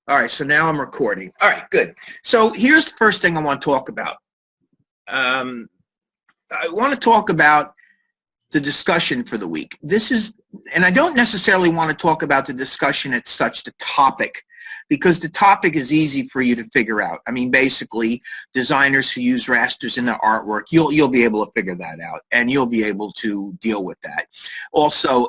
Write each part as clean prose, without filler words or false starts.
All right, so now I'm recording. All right, good. So here's the first thing I want to talk about. I want to talk about the discussion for the week. And I don't necessarily want to talk about the discussion as such, the topic, because the topic is easy for you to figure out. I mean, basically, designers who use rasters in their artwork, you'll be able to figure that out, and you'll be able to deal with that. Also,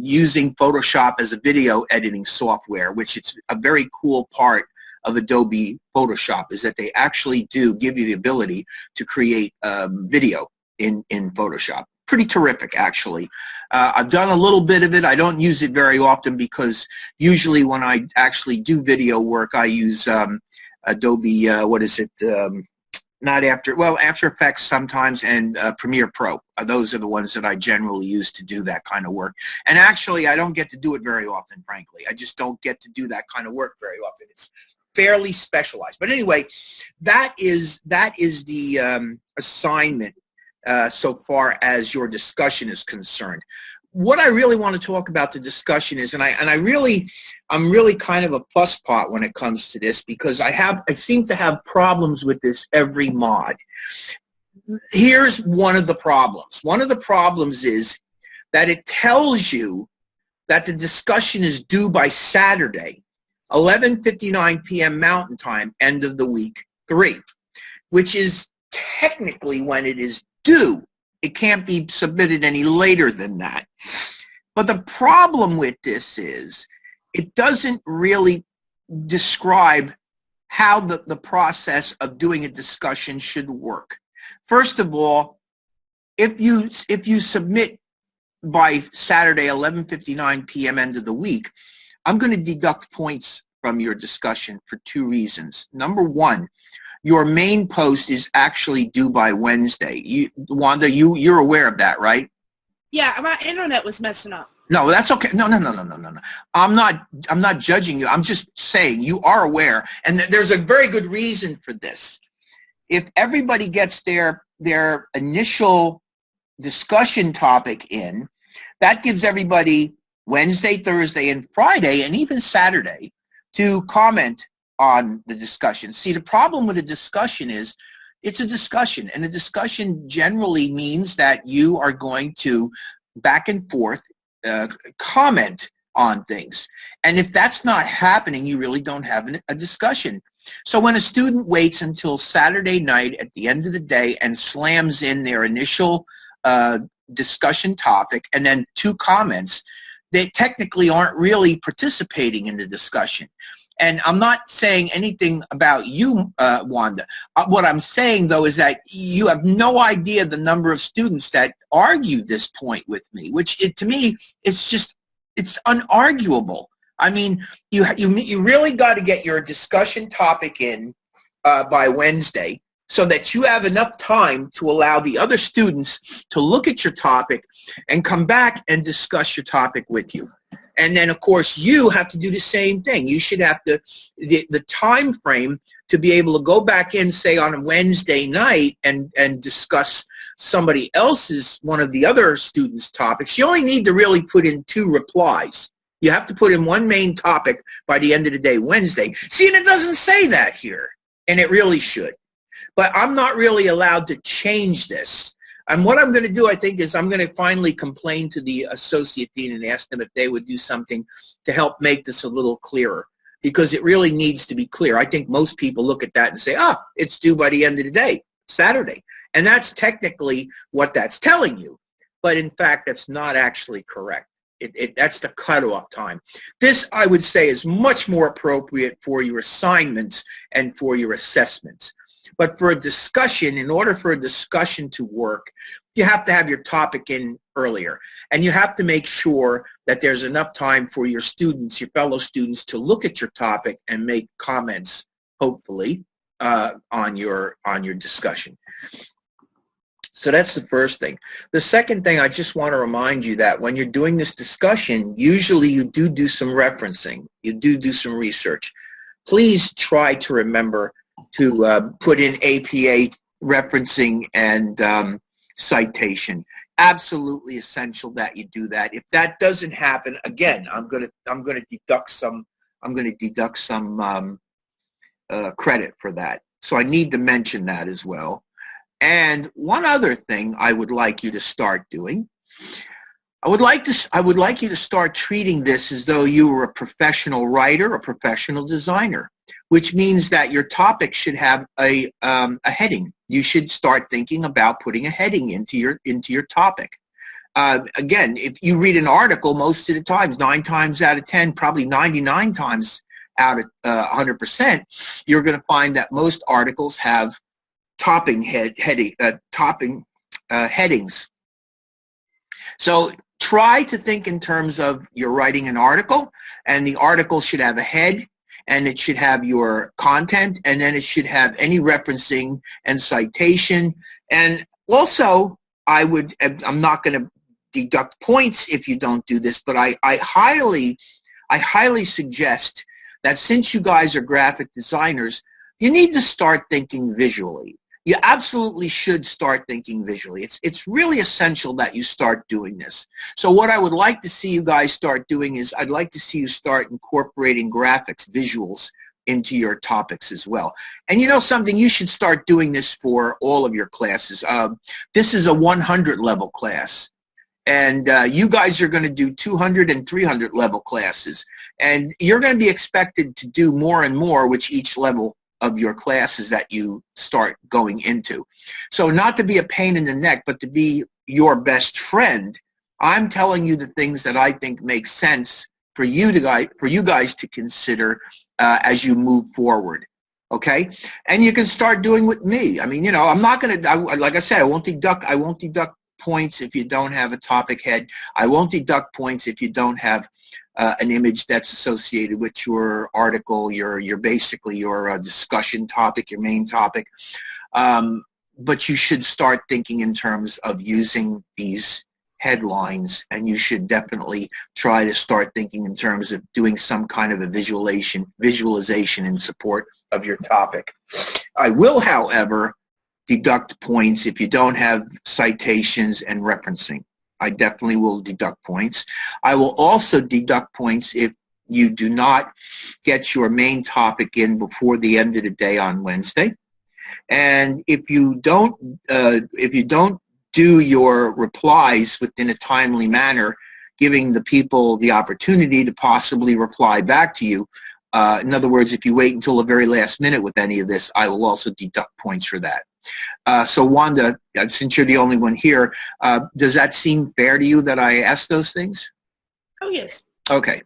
using Photoshop as a video editing software, which it's a very cool part of Adobe Photoshop, is that they actually do give you the ability to create video in Photoshop. Pretty terrific, actually. I've done a little bit of it. I don't use it very often because usually when I actually do video work, I use Adobe, After Effects sometimes, and Premiere Pro. Those are the ones that I generally use to do that kind of work. And actually, I don't get to do it very often, frankly. I just don't get to do that kind of work very often. It's fairly specialized. But anyway, that is the assignment so far as your discussion is concerned. What I really want to talk about the discussion is, I'm really kind of a fusspot when it comes to this, because I seem to have problems with this every mod. Here's one of the problems. One of the problems is that it tells you that the discussion is due by Saturday, 11:59 p.m. Mountain Time, end of the week 3, which is technically when it is due. It can't be submitted any later than that. But the problem with this is it doesn't really describe how the process of doing a discussion should work. First of all, if you submit by Saturday, 11:59 p.m. end of the week, I'm going to deduct points from your discussion for 2 reasons. Number one, your main post is actually due by Wednesday. Wanda, you're aware of that, right? Yeah, my internet was messing up. No, that's okay. No. I'm not judging you. I'm just saying you are aware, and there's a very good reason for this. If everybody gets their initial discussion topic in, that gives everybody Wednesday, Thursday, and Friday, and even Saturday to comment on the discussion. See, the problem with a discussion is it's a discussion, and a discussion generally means that you are going to back and forth comment on things. And if that's not happening, you really don't have a discussion. So when a student waits until Saturday night at the end of the day and slams in their initial discussion topic and then 2 comments, they technically aren't really participating in the discussion. And I'm not saying anything about you, Wanda. What I'm saying, though, is that you have no idea the number of students that argue this point with me, which to me, it's unarguable. I mean, you really got to get your discussion topic in by Wednesday so that you have enough time to allow the other students to look at your topic and come back and discuss your topic with you. And then, of course, you have to do the same thing. You should have to, the time frame to be able to go back in, say, on a Wednesday night and discuss somebody else's, one of the other students' topics. You only need to really put in 2 replies. You have to put in 1 main topic by the end of the day, Wednesday. See, and it doesn't say that here, and it really should. But I'm not really allowed to change this. And what I'm going to do, I think, is I'm going to finally complain to the associate dean and ask them if they would do something to help make this a little clearer, because it really needs to be clear. I think most people look at that and say, it's due by the end of the day, Saturday. And that's technically what that's telling you. But in fact, that's not actually correct. That's the cutoff time. This, I would say, is much more appropriate for your assignments and for your assessments. But for a discussion, in order for a discussion to work, you have to have your topic in earlier. And you have to make sure that there's enough time for your students, your fellow students, to look at your topic and make comments, hopefully, on your discussion. So that's the first thing. The second thing, I just want to remind you that when you're doing this discussion, usually you do some referencing. You do some research. Please try to remember to put in APA referencing and citation. Absolutely essential that you do that. If that doesn't happen, again, I'm going to deduct some I'm going to deduct some credit for that. So I need to mention that as well. And one other thing I would like you to start doing, I would like you to start treating this as though you were a professional writer, a professional designer, which means that your topic should have a heading. You should start thinking about putting a heading into your topic. Again, if you read an article, most of the times, 9 times out of 10, probably 99 times out of 100%, you're going to find that most articles have headings. So try to think in terms of you're writing an article, and the article should have a head, and it should have your content, and then it should have any referencing and citation. And also, I'm not going to deduct points if you don't do this, but I highly suggest that since you guys are graphic designers, you need to start thinking visually. You absolutely should start thinking visually. It's really essential that you start doing this. So what I would like to see you guys start doing is I'd like to see you start incorporating graphics, visuals into your topics as well. And you know something, you should start doing this for all of your classes. This is a 100 level class. And you guys are going to do 200 and 300 level classes. And you're going to be expected to do more and more with each level of your classes that you start going into. So not to be a pain in the neck, but to be your best friend, I'm telling you the things that I think make sense for you guys to consider as you move forward. Okay? And you can start doing with me. I mean, you know, I'm not going to, like I said, I won't deduct points if you don't have a topic head. I won't deduct points if you don't have an image that's associated with your article, basically your discussion topic, your main topic. But you should start thinking in terms of using these headlines, and you should definitely try to start thinking in terms of doing some kind of a visualization in support of your topic. I will, however, deduct points if you don't have citations and referencing. I definitely will deduct points. I will also deduct points if you do not get your main topic in before the end of the day on Wednesday. And if you don't do your replies within a timely manner, giving the people the opportunity to possibly reply back to you, in other words, if you wait until the very last minute with any of this, I will also deduct points for that. So Wanda, since you're the only one here, does that seem fair to you that I asked those things? Oh, yes. Okay.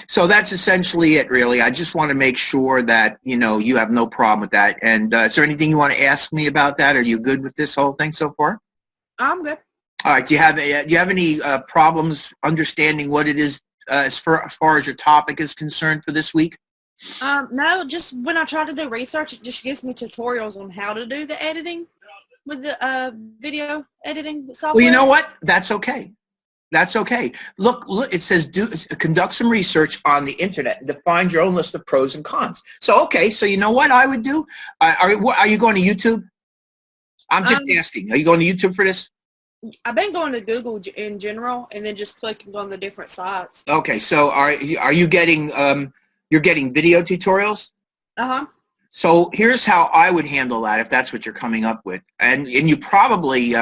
So that's essentially it, really. I just want to make sure that, you know, you have no problem with that. And is there anything you want to ask me about that? Are you good with this whole thing so far? I'm good. All right. Do you have any problems understanding what it is as far as your topic is concerned for this week? No, just when I try to do research, it just gives me tutorials on how to do the editing with the video editing software. Well, you know what? That's okay. That's okay. Look, it says conduct some research on the internet and find your own list of pros and cons. So, okay, so you know what I would do? Are you going to YouTube? I'm just asking. Are you going to YouTube for this? I've been going to Google in general and then just clicking on the different sites. Okay, so are you getting you're getting video tutorials? Uh-huh. So here's how I would handle that if that's what you're coming up with. And you probably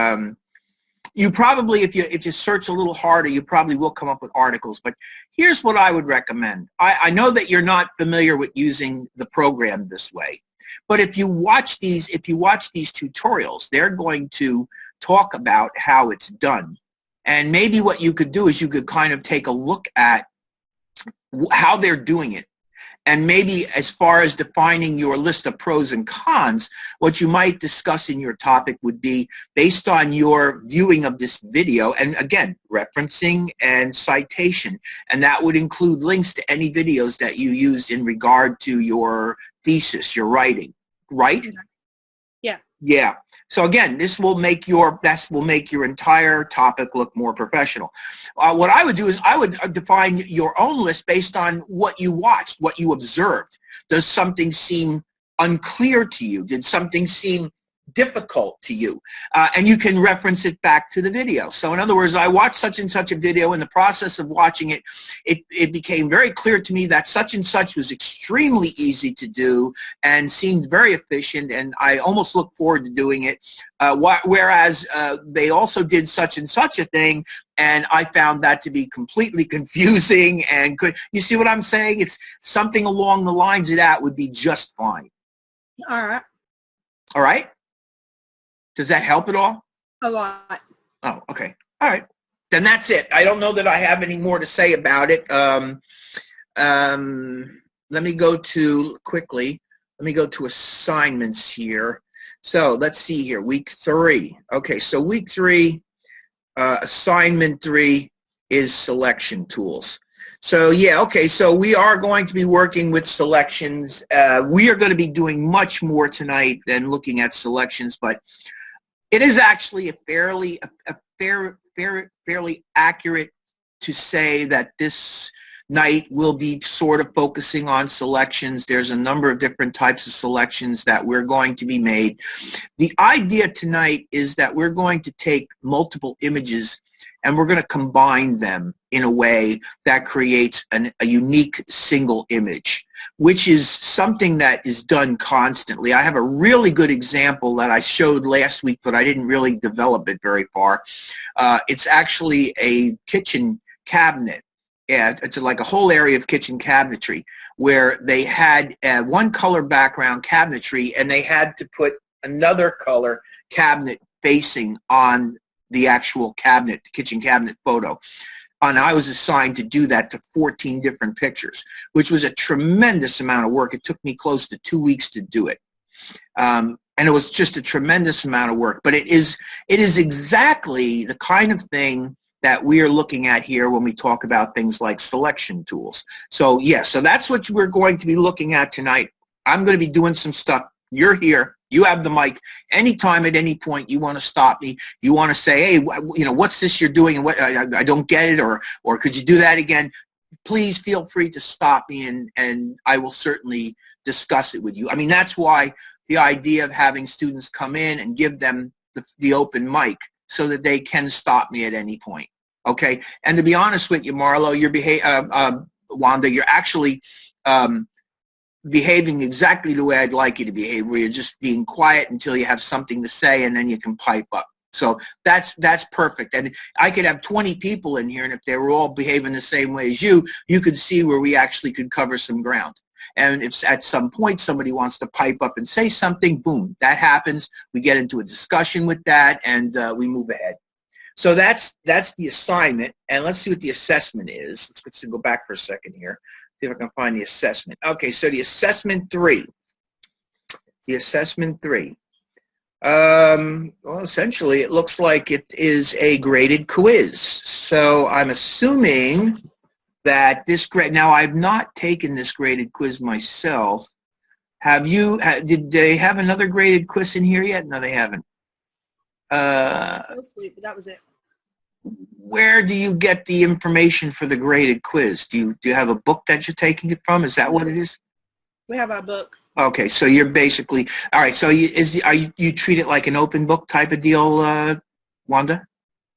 if you search a little harder, you probably will come up with articles. But here's what I would recommend. I know that you're not familiar with using the program this way, but if you watch these tutorials, they're going to talk about how it's done. And maybe what you could do is you could kind of take a look at how they're doing it. And maybe as far as defining your list of pros and cons, what you might discuss in your topic would be based on your viewing of this video, and again, referencing and citation. And that would include links to any videos that you used in regard to your thesis, your writing, right? Yeah. Yeah. So again, this will make your entire topic look more professional. What I would do is I would define your own list based on what you watched, what you observed. Does something seem unclear to you? Did something seem difficult to you. And you can reference it back to the video. So in other words, I watched such and such a video. In the process of watching it, it became very clear to me that such and such was extremely easy to do and seemed very efficient, and I almost look forward to doing it. Whereas they also did such and such a thing, and I found that to be completely confusing and good. You see what I'm saying? It's something along the lines of that would be just fine. All right. All right? Does that help at all? A lot. Oh, okay. All right. Then that's it. I don't know that I have any more to say about it. Let me go to, quickly, let me go to assignments here. So let's see here, week 3. Okay, so week 3, assignment 3 is selection tools. So yeah, okay, so we are going to be working with selections. We are going to be doing much more tonight than looking at selections, but it is actually fairly accurate to say that this night we'll be sort of focusing on selections. There's a number of different types of selections that we're going to be made. The idea tonight is that we're going to take multiple images and we're going to combine them in a way that creates a unique single image, which is something that is done constantly. I have a really good example that I showed last week, but I didn't really develop it very far. It's actually a kitchen cabinet. Yeah, it's like a whole area of kitchen cabinetry where they had one color background cabinetry and they had to put another color cabinet facing on the actual cabinet, kitchen cabinet photo. And I was assigned to do that to 14 different pictures, which was a tremendous amount of work. It took me close to 2 weeks to do it. And it was just a tremendous amount of work. But it is exactly the kind of thing that we are looking at here when we talk about things like selection tools. So yes, so that's what we're going to be looking at tonight. I'm going to be doing some stuff. You're here. You have the mic. Anytime at any point you want to stop me, you want to say, hey, you know, what's this you're doing? And what I don't get it, or could you do that again? Please feel free to stop me, and I will certainly discuss it with you. I mean, that's why the idea of having students come in and give them the open mic, so that they can stop me at any point, okay? And to be honest with you, Marlo, Wanda, you're actually behaving exactly the way I'd like you to behave, where you're just being quiet until you have something to say, and then you can pipe up. So that's perfect. And I could have 20 people in here, and if they were all behaving the same way as you could see where we actually could cover some ground. And if at some point somebody wants to pipe up and say something, boom, that happens. We get into a discussion with that, and we move ahead. So that's the assignment. And let's see what the assessment is. Let's go back for a second here. See if I can find the assessment. Okay, so the assessment 3. The assessment 3. Well, essentially, it looks like it is a graded quiz. So I'm assuming that this grade, now I've not taken this graded quiz myself. Have you, did they have another graded quiz in here yet? No, they haven't. Mostly, but that was it. Where do you get the information for the graded quiz? Do you have a book that you're taking it from? Is that what it is? We have our book. Okay, so you're basically, all right, so you treat it like an open book type of deal, Wanda?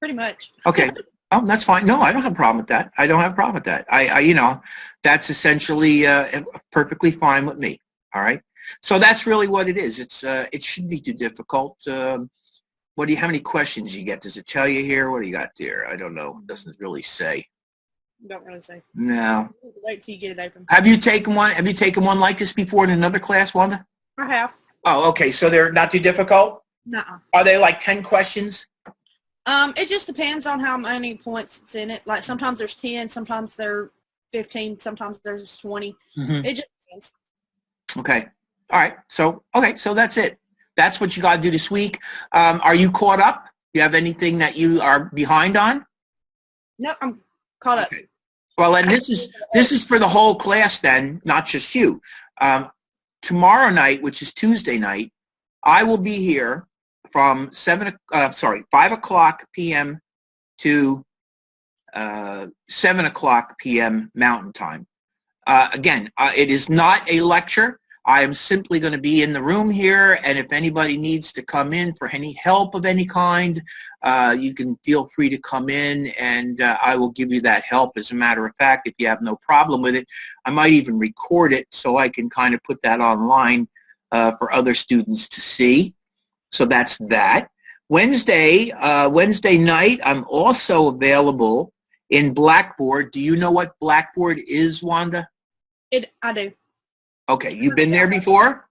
Pretty much. Okay. Oh, that's fine. No, I don't have a problem with that. I don't have a problem with that. You know, that's essentially perfectly fine with me. All right. So that's really what it is. It shouldn't be too difficult. How many questions you get? Does it tell you here? What do you got there? I don't know. It doesn't really say. Don't really say. No. Wait till you get it open. Have you taken one like this before in another class, Wanda? I have. Oh, okay. So they're not too difficult? Nuh-uh. Are they like 10 questions? It just depends on how many points it's in it. Like sometimes there's 10, sometimes there's 15, sometimes there's 20. Mm-hmm. It just depends. Okay. All right. So, okay. So that's it. That's what you got to do this week. Are you caught up? Do you have anything that you are behind on? No, I'm caught up. Okay. Well, and this is for the whole class then, not just you. Tomorrow night, which is Tuesday night, I will be here from 5 o'clock p.m. to 7 o'clock p.m. Mountain Time. Again, it is not a lecture. I am simply going to be in the room here, and if anybody needs to come in for any help of any kind, you can feel free to come in, and I will give you that help. As a matter of fact, if you have no problem with it, I might even record it so I can kind of put that online for other students to see. So that's that. Wednesday night, I'm also available in Blackboard. Do you know what Blackboard is, Wanda? I do. Okay, you've been there before?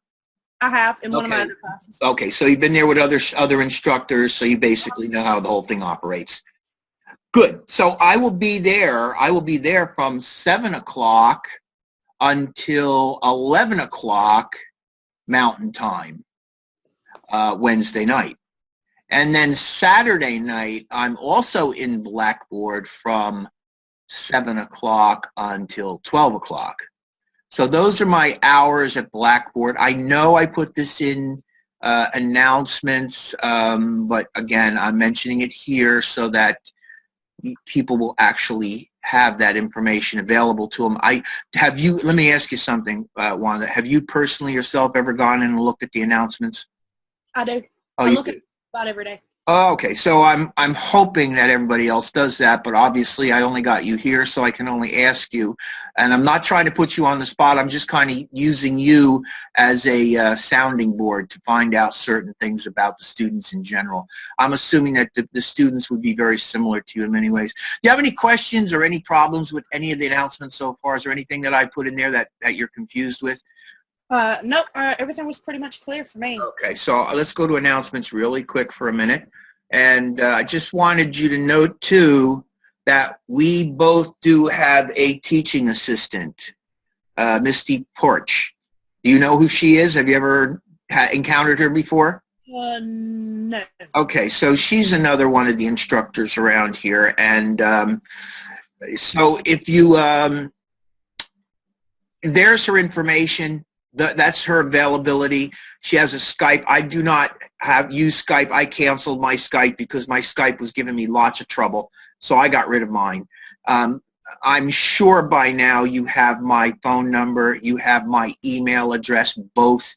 I have in one of my Okay. other classes. Okay, so you've been there with other instructors, so you basically know how the whole thing operates. Good. So I will be there. I will be there from 7 o'clock until 11 o'clock Mountain Time, Wednesday night. And then Saturday night, I'm also in Blackboard from 7 o'clock until 12 o'clock. So those are my hours at Blackboard. I know I put this in announcements, but again, I'm mentioning it here so that people will actually have that information available to them. Let me ask you something, Wanda. Have you personally yourself ever gone in and looked at the announcements? I do. Oh, I you look do? at it about every day. Oh, okay, so I'm hoping that everybody else does that, but obviously I only got you here, so I can only ask you. And I'm not trying to put you on the spot. I'm just kind of using you as a sounding board to find out certain things about the students in general. I'm assuming that the students would be very similar to you in many ways. Do you have any questions or any problems with any of the announcements so far? Is there anything that I put in there that you're confused with? Nope. Everything was pretty much clear for me. Okay, so let's go to announcements really quick for a minute. And I just wanted you to note, too, that we both do have a teaching assistant, Misty Porch. Do you know who she is? Have you ever encountered her before? No. Okay, so she's another one of the instructors around here. And so if you, there's her information. That's her availability. She has a Skype. I do not use Skype. I canceled my Skype because my Skype was giving me lots of trouble, so I got rid of mine. I'm sure by now you have my phone number. You have my email address, both.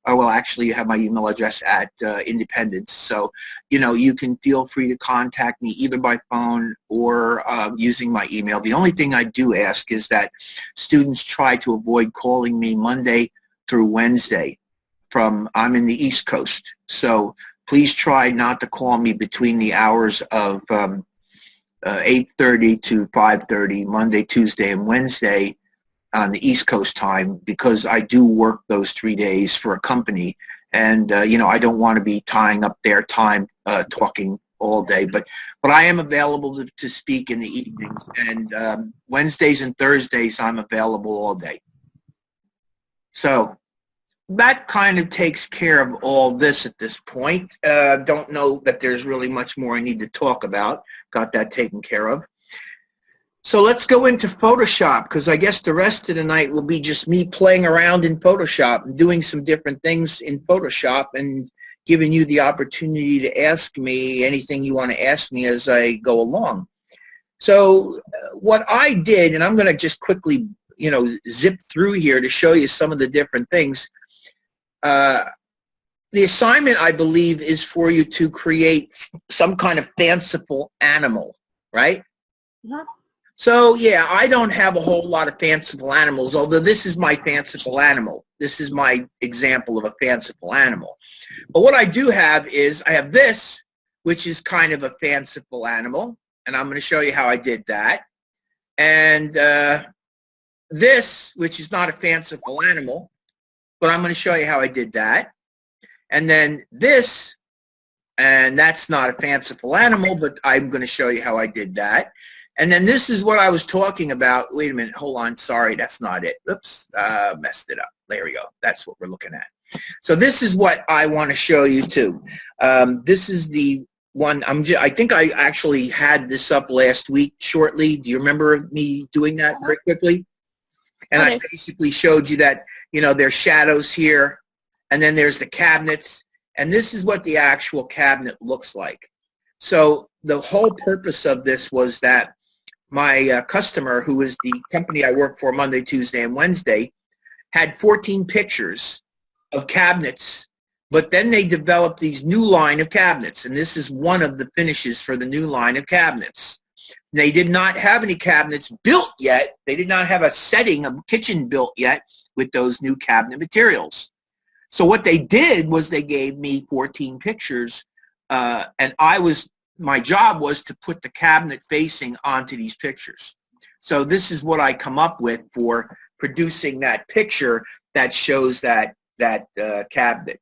Well, actually, you have my email address at Independence. So, you can feel free to contact me either by phone or using my email. The only thing I do ask is that students try to avoid calling me Monday through Wednesday. I'm in the East Coast. So please try not to call me between the hours of 8:30 to 5:30, Monday, Tuesday, and Wednesday on the East Coast time, because I do work those 3 days for a company, and I don't want to be tying up their time talking all day. But I am available to speak in the evenings, and Wednesdays and Thursdays I'm available all day. So that kind of takes care of all this at this point. Don't know that there's really much more I need to talk about. Got that taken care of. So let's go into Photoshop, because I guess the rest of the night will be just me playing around in Photoshop and doing some different things in Photoshop and giving you the opportunity to ask me anything you want to ask me as I go along. So what I did, and I'm going to just quickly, zip through here to show you some of the different things. The assignment, I believe, is for you to create some kind of fanciful animal, right? Uh-huh. So, yeah, I don't have a whole lot of fanciful animals, although this is my fanciful animal. This is my example of a fanciful animal. But what I do have is I have this, which is kind of a fanciful animal, and I'm going to show you how I did that. And this, which is not a fanciful animal, but I'm going to show you how I did that. And then this, and that's not a fanciful animal, but I'm going to show you how I did that. And then this is what I was talking about. Wait a minute. Hold on. Sorry, that's not it. Oops. Messed it up. There we go. That's what we're looking at. So this is what I want to show you too. This is the one. I think I actually had this up last week shortly. Do you remember me doing that very quickly? And I basically showed you that, there's shadows here, and then there's the cabinets, and this is what the actual cabinet looks like. So the whole purpose of this was that my customer, who is the company I work for Monday, Tuesday, and Wednesday, had 14 pictures of cabinets, but then they developed these new line of cabinets, and this is one of the finishes for the new line of cabinets. They did not have any cabinets built yet. They did not have a setting, a kitchen built yet with those new cabinet materials. So what they did was they gave me 14 pictures, and my job was to put the cabinet facing onto these pictures. So this is what I come up with for producing that picture that shows that cabinet.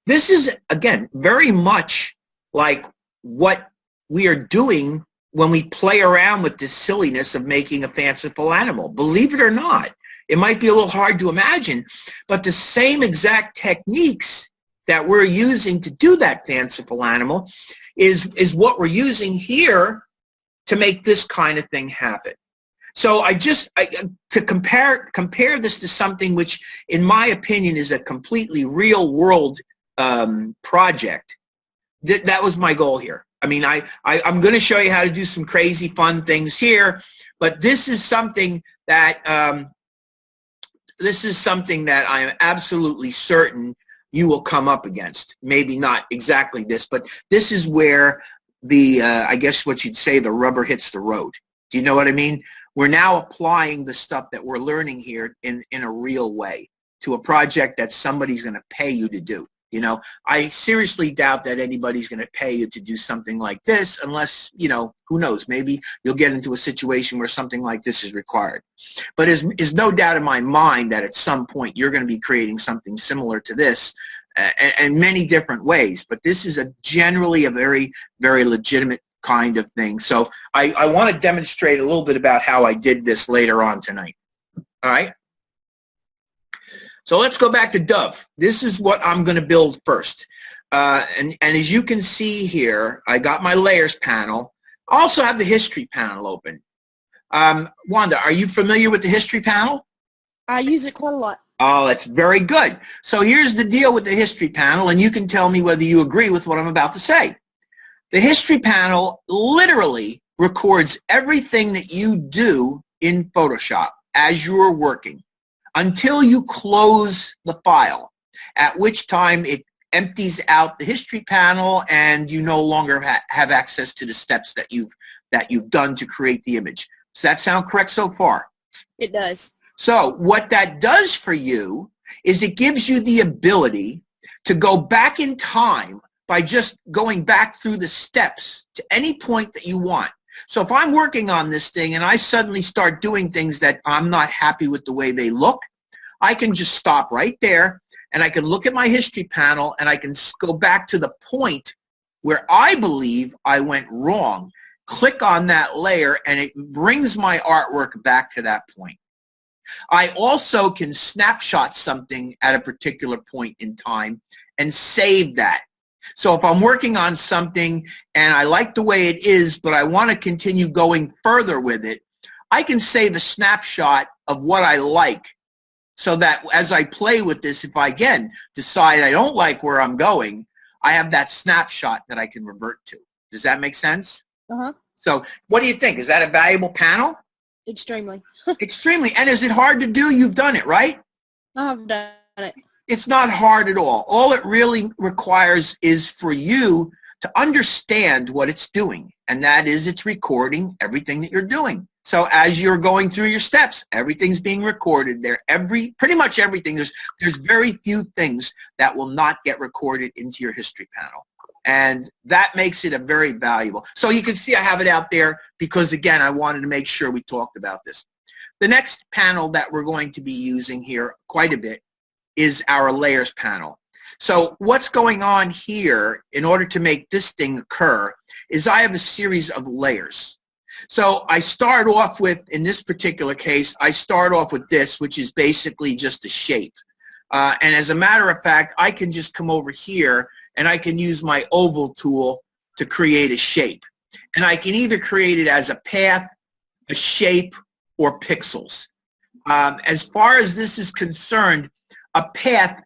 This is, again, very much like what we are doing when we play around with this silliness of making a fanciful animal. Believe it or not, it might be a little hard to imagine, but the same exact techniques that we're using to do that fanciful animal is what we're using here to make this kind of thing happen. So to compare this to something which, in my opinion, is a completely real world project, that was my goal here. I mean, I'm going to show you how to do some crazy fun things here, but this is something that I am absolutely certain you will come up against. Maybe not exactly this, but this is where I guess what you'd say, the rubber hits the road. Do you know what I mean? We're now applying the stuff that we're learning here in a real way to a project that somebody's going to pay you to do. You know, I seriously doubt that anybody's going to pay you to do something like this unless, you know, who knows, maybe you'll get into a situation where something like this is required. But there's no doubt in my mind that at some point you're going to be creating something similar to this in many different ways. But this is generally a very, very legitimate kind of thing. So I want to demonstrate a little bit about how I did this later on tonight. All right. So let's go back to Dove. This is what I'm going to build first. And as you can see here, I got my layers panel. I also have the history panel open. Wanda, are you familiar with the history panel? I use it quite a lot. Oh, that's very good. So here's the deal with the history panel, and you can tell me whether you agree with what I'm about to say. The history panel literally records everything that you do in Photoshop as you're working, until you close the file, at which time it empties out the history panel and you no longer have access to the steps that you've done to create the image. Does that sound correct so far? It does. So what that does for you is it gives you the ability to go back in time by just going back through the steps to any point that you want. So if I'm working on this thing and I suddenly start doing things that I'm not happy with the way they look, I can just stop right there and I can look at my history panel and I can go back to the point where I believe I went wrong, click on that layer, and it brings my artwork back to that point. I also can snapshot something at a particular point in time and save that. So if I'm working on something and I like the way it is, but I want to continue going further with it, I can save a snapshot of what I like, so that as I play with this, if I, again, decide I don't like where I'm going, I have that snapshot that I can revert to. Does that make sense? Uh-huh. So what do you think? Is that a valuable panel? Extremely. Extremely. And is it hard to do? You've done it, right? I've done it. It's not hard at all. All it really requires is for you to understand what it's doing, and that is it's recording everything that you're doing. So as you're going through your steps, everything's being recorded there. Pretty much everything. There's very few things that will not get recorded into your history panel. And that makes it a very valuable. So you can see I have it out there because, again, I wanted to make sure we talked about this. The next panel that we're going to be using here quite a bit is our layers panel. So what's going on here in order to make this thing occur is I have a series of layers. So I start off with, in this particular case, I start off with this, which is basically just a shape. And as a matter of fact, I can just come over here and I can use my oval tool to create a shape. And I can either create it as a path, a shape, or pixels. As far as this is concerned, a path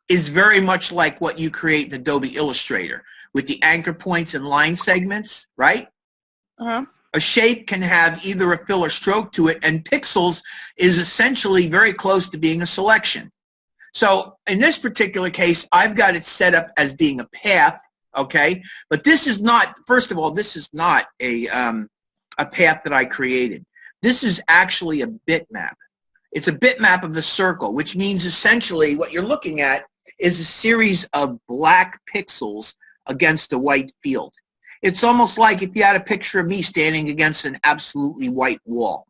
is very much like what you create in Adobe Illustrator with the anchor points and line segments, right? Uh-huh. A shape can have either a fill or stroke to it, and pixels is essentially very close to being a selection. So in this particular case, I've got it set up as being a path, okay? But this is not, first of all, this is not a path that I created. This is actually a bitmap. It's a bitmap of the circle, which means essentially what you're looking at is a series of black pixels against a white field. It's almost like if you had a picture of me standing against an absolutely white wall.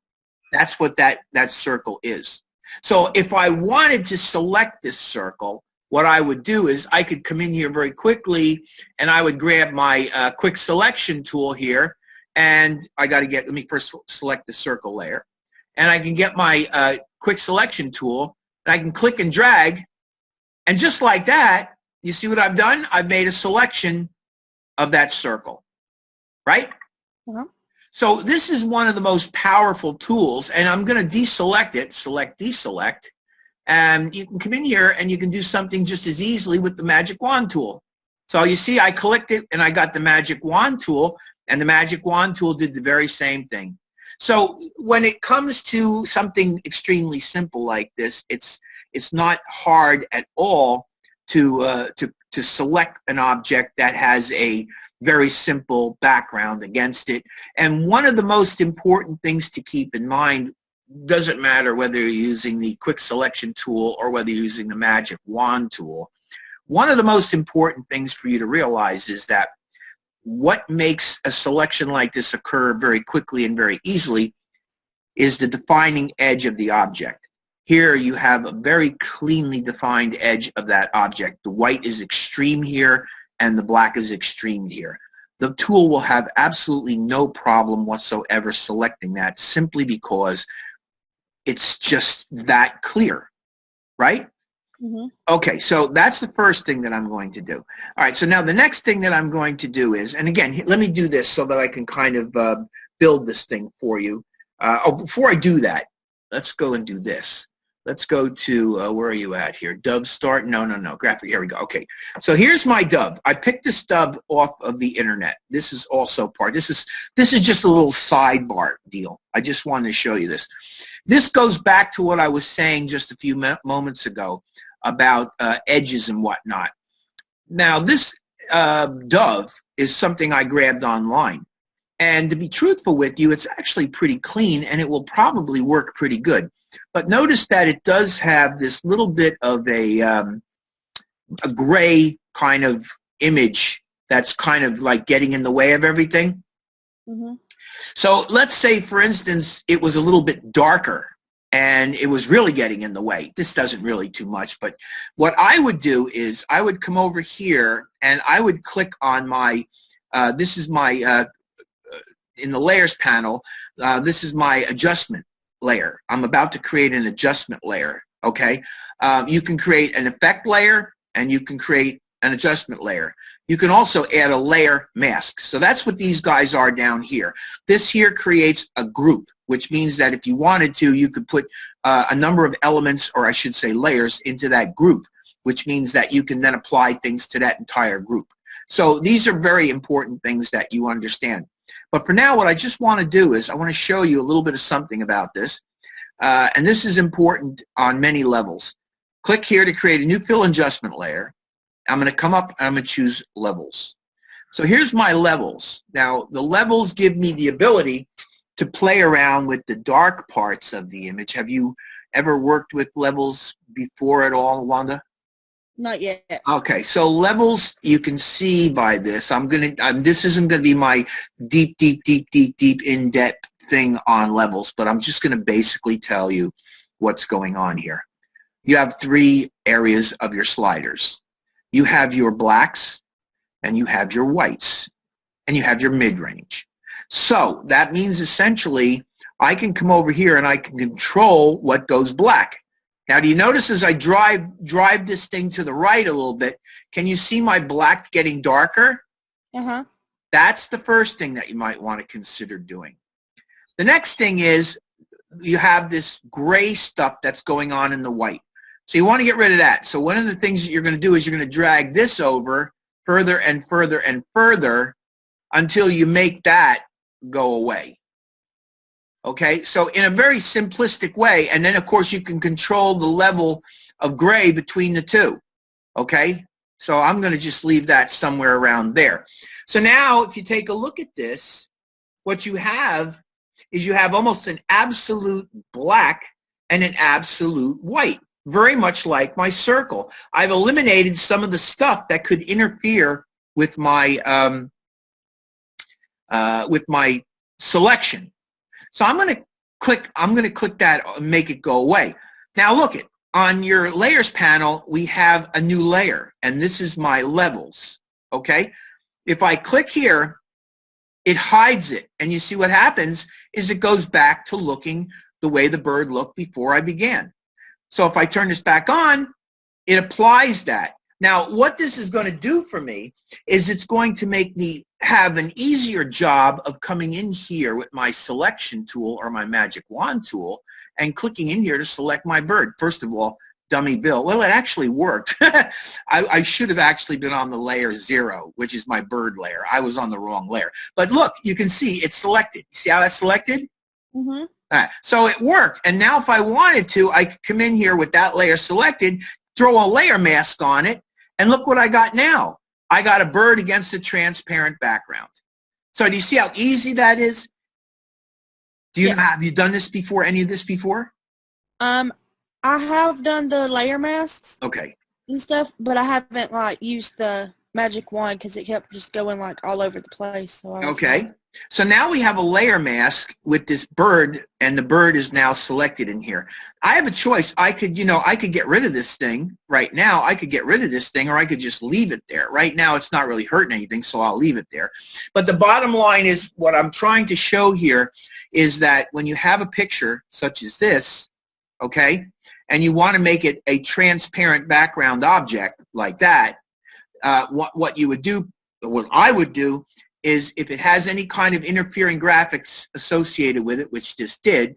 That's what that circle is. So if I wanted to select this circle, what I would do is I could come in here very quickly and I would grab my quick selection tool here, and let me first select the circle layer. And I can get my quick selection tool, and I can click and drag, and just like that, you see what I've done? I've made a selection of that circle, right? Uh-huh. So this is one of the most powerful tools, and I'm going to deselect it, select, deselect, and you can come in here and you can do something just as easily with the magic wand tool. So you see I clicked it and I got the magic wand tool, and the magic wand tool did the very same thing. So when it comes to something extremely simple like this, it's not hard at all to select an object that has a very simple background against it. And one of the most important things to keep in mind, doesn't matter whether you're using the quick selection tool or whether you're using the magic wand tool, one of the most important things for you to realize is that what makes a selection like this occur very quickly and very easily is the defining edge of the object. Here you have a very cleanly defined edge of that object. The white is extreme here and the black is extreme here. The tool will have absolutely no problem whatsoever selecting that, simply because it's just that clear, right? Mm-hmm. Okay, so that's the first thing that I'm going to do. All right, so now the next thing that I'm going to do is, and again, let me do this so that I can kind of build this thing for you. Before I do that, let's go and do this. Let's go to, where are you at here? Dub start? No. Graphic, here we go. Okay, so here's my dub. I picked this dub off of the internet. This is also part, this is just a little sidebar deal. I just wanted to show you this. This goes back to what I was saying just a few moments ago about edges and whatnot. Now, this dove is something I grabbed online. And to be truthful with you, it's actually pretty clean, and it will probably work pretty good. But notice that it does have this little bit of a gray kind of image that's kind of like getting in the way of everything. Mm-hmm. So let's say, for instance, it was a little bit darker and it was really getting in the way. This doesn't really too much, but what I would do is I would come over here and I would click on my, this is my, in the layers panel, this is my adjustment layer. I'm about to create an adjustment layer, okay? You can create an effect layer and you can create an adjustment layer. You can also add a layer mask. So that's what these guys are down here. This here creates a group, which means that if you wanted to, you could put a number of elements, or I should say layers, into that group, which means that you can then apply things to that entire group. So these are very important things that you understand. But for now, what I just want to do is I want to show you a little bit of something about this. And this is important on many levels. Click here to create a new fill adjustment layer. I'm going to come up and I'm going to choose levels. So here's my levels. Now, the levels give me the ability to play around with the dark parts of the image. Have you ever worked with levels before at all, Wanda? Not yet. Okay, so levels, you can see by this. This isn't going to be my deep in-depth thing on levels, but I'm just going to basically tell you what's going on here. You have three areas of your sliders. You have your blacks, and you have your whites, and you have your mid-range. So that means essentially I can come over here and I can control what goes black. Now, do you notice as I drive this thing to the right a little bit, can you see my black getting darker? Uh-huh. That's the first thing that you might want to consider doing. The next thing is you have this gray stuff that's going on in the white. So you want to get rid of that. So one of the things that you're going to do is you're going to drag this over further and further and further until you make that go away. Okay, so in a very simplistic way, and then of course you can control the level of gray between the two. Okay, so I'm going to just leave that somewhere around there. So now if you take a look at this, what you have is you have almost an absolute black and an absolute white, very much like my circle. I've eliminated some of the stuff that could interfere with my selection. So I'm going to click that and make it go away. Now look it. On your layers panel, we have a new layer, and this is my levels, okay? If I click here, it hides it, and you see what happens is it goes back to looking the way the bird looked before I began. So if I turn this back on, it applies that. Now, what this is going to do for me is it's going to make me have an easier job of coming in here with my selection tool or my magic wand tool and clicking in here to select my bird. First of all, dummy Bill. Well, it actually worked. I should have actually been on the layer 0, which is my bird layer. I was on the wrong layer. But look, you can see it's selected. See how that's selected? Mm-hmm. All right. So it worked. And now if I wanted to, I could come in here with that layer selected, throw a layer mask on it, and look what I got now. I got a bird against a transparent background. So do you see how easy that is? Have you done this before, any of this before? I have done the layer masks. Okay. And stuff, but I haven't like used the magic wand because it kept just going like all over the place. So okay. So now we have a layer mask with this bird, and the bird is now selected in here. I have a choice. I could get rid of this thing right now. I could get rid of this thing, or I could just leave it there. Right now, it's not really hurting anything, so I'll leave it there. But the bottom line is what I'm trying to show here is that when you have a picture such as this, okay, and you want to make it a transparent background object like that, what you would do, what I would do, is if it has any kind of interfering graphics associated with it, which this did,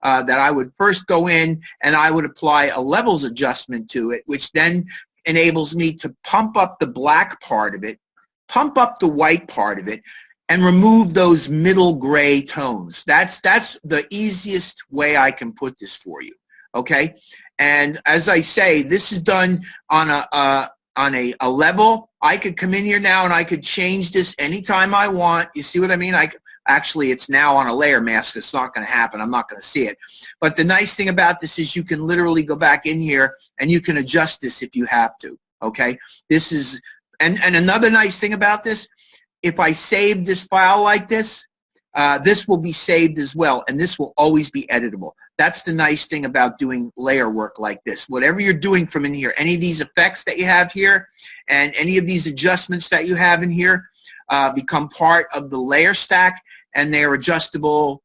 that I would first go in and I would apply a levels adjustment to it, which then enables me to pump up the black part of it, pump up the white part of it, and remove those middle gray tones. That's the easiest way I can put this for you, okay? And as I say, this is done on a level. I could come in here now and I could change this anytime I want. You see what I mean? Actually, it's now on a layer mask. It's not going to happen. I'm not going to see it. But the nice thing about this is you can literally go back in here and you can adjust this if you have to, okay? This is, and another nice thing about this, if I save this file like this, this will be saved as well, and this will always be editable. That's the nice thing about doing layer work like this. Whatever you're doing from in here, any of these effects that you have here and any of these adjustments that you have in here become part of the layer stack, and they're adjustable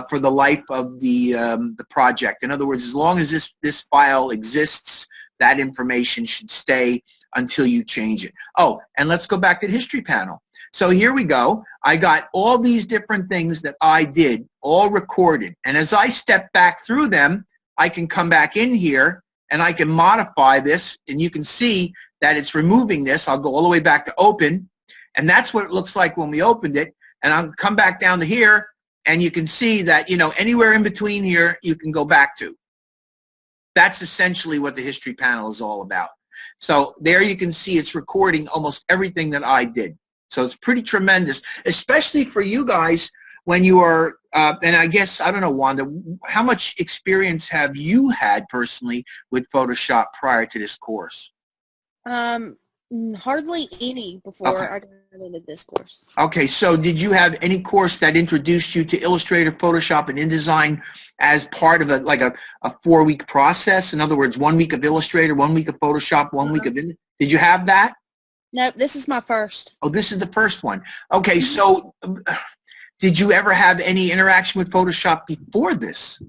for the life of the project. In other words, as long as this file exists, that information should stay until you change it. Oh, and let's go back to the history panel. So here we go. I got all these different things that I did, all recorded. And as I step back through them, I can come back in here and I can modify this. And you can see that it's removing this. I'll go all the way back to open. And that's what it looks like when we opened it. And I'll come back down to here. And you can see that, anywhere in between here, you can go back to. That's essentially what the history panel is all about. So there you can see it's recording almost everything that I did. So it's pretty tremendous, especially for you guys when you are, and I guess, I don't know, Wanda, how much experience have you had personally with Photoshop prior to this course? Hardly any before I got into this course. Okay, so did you have any course that introduced you to Illustrator, Photoshop, and InDesign as part of a 4-week process? In other words, 1 week of Illustrator, 1 week of Photoshop, 1 week of InDesign? Did you have that? Nope, this is my first. Oh, this is the first one. Okay, so did you ever have any interaction with Photoshop before this?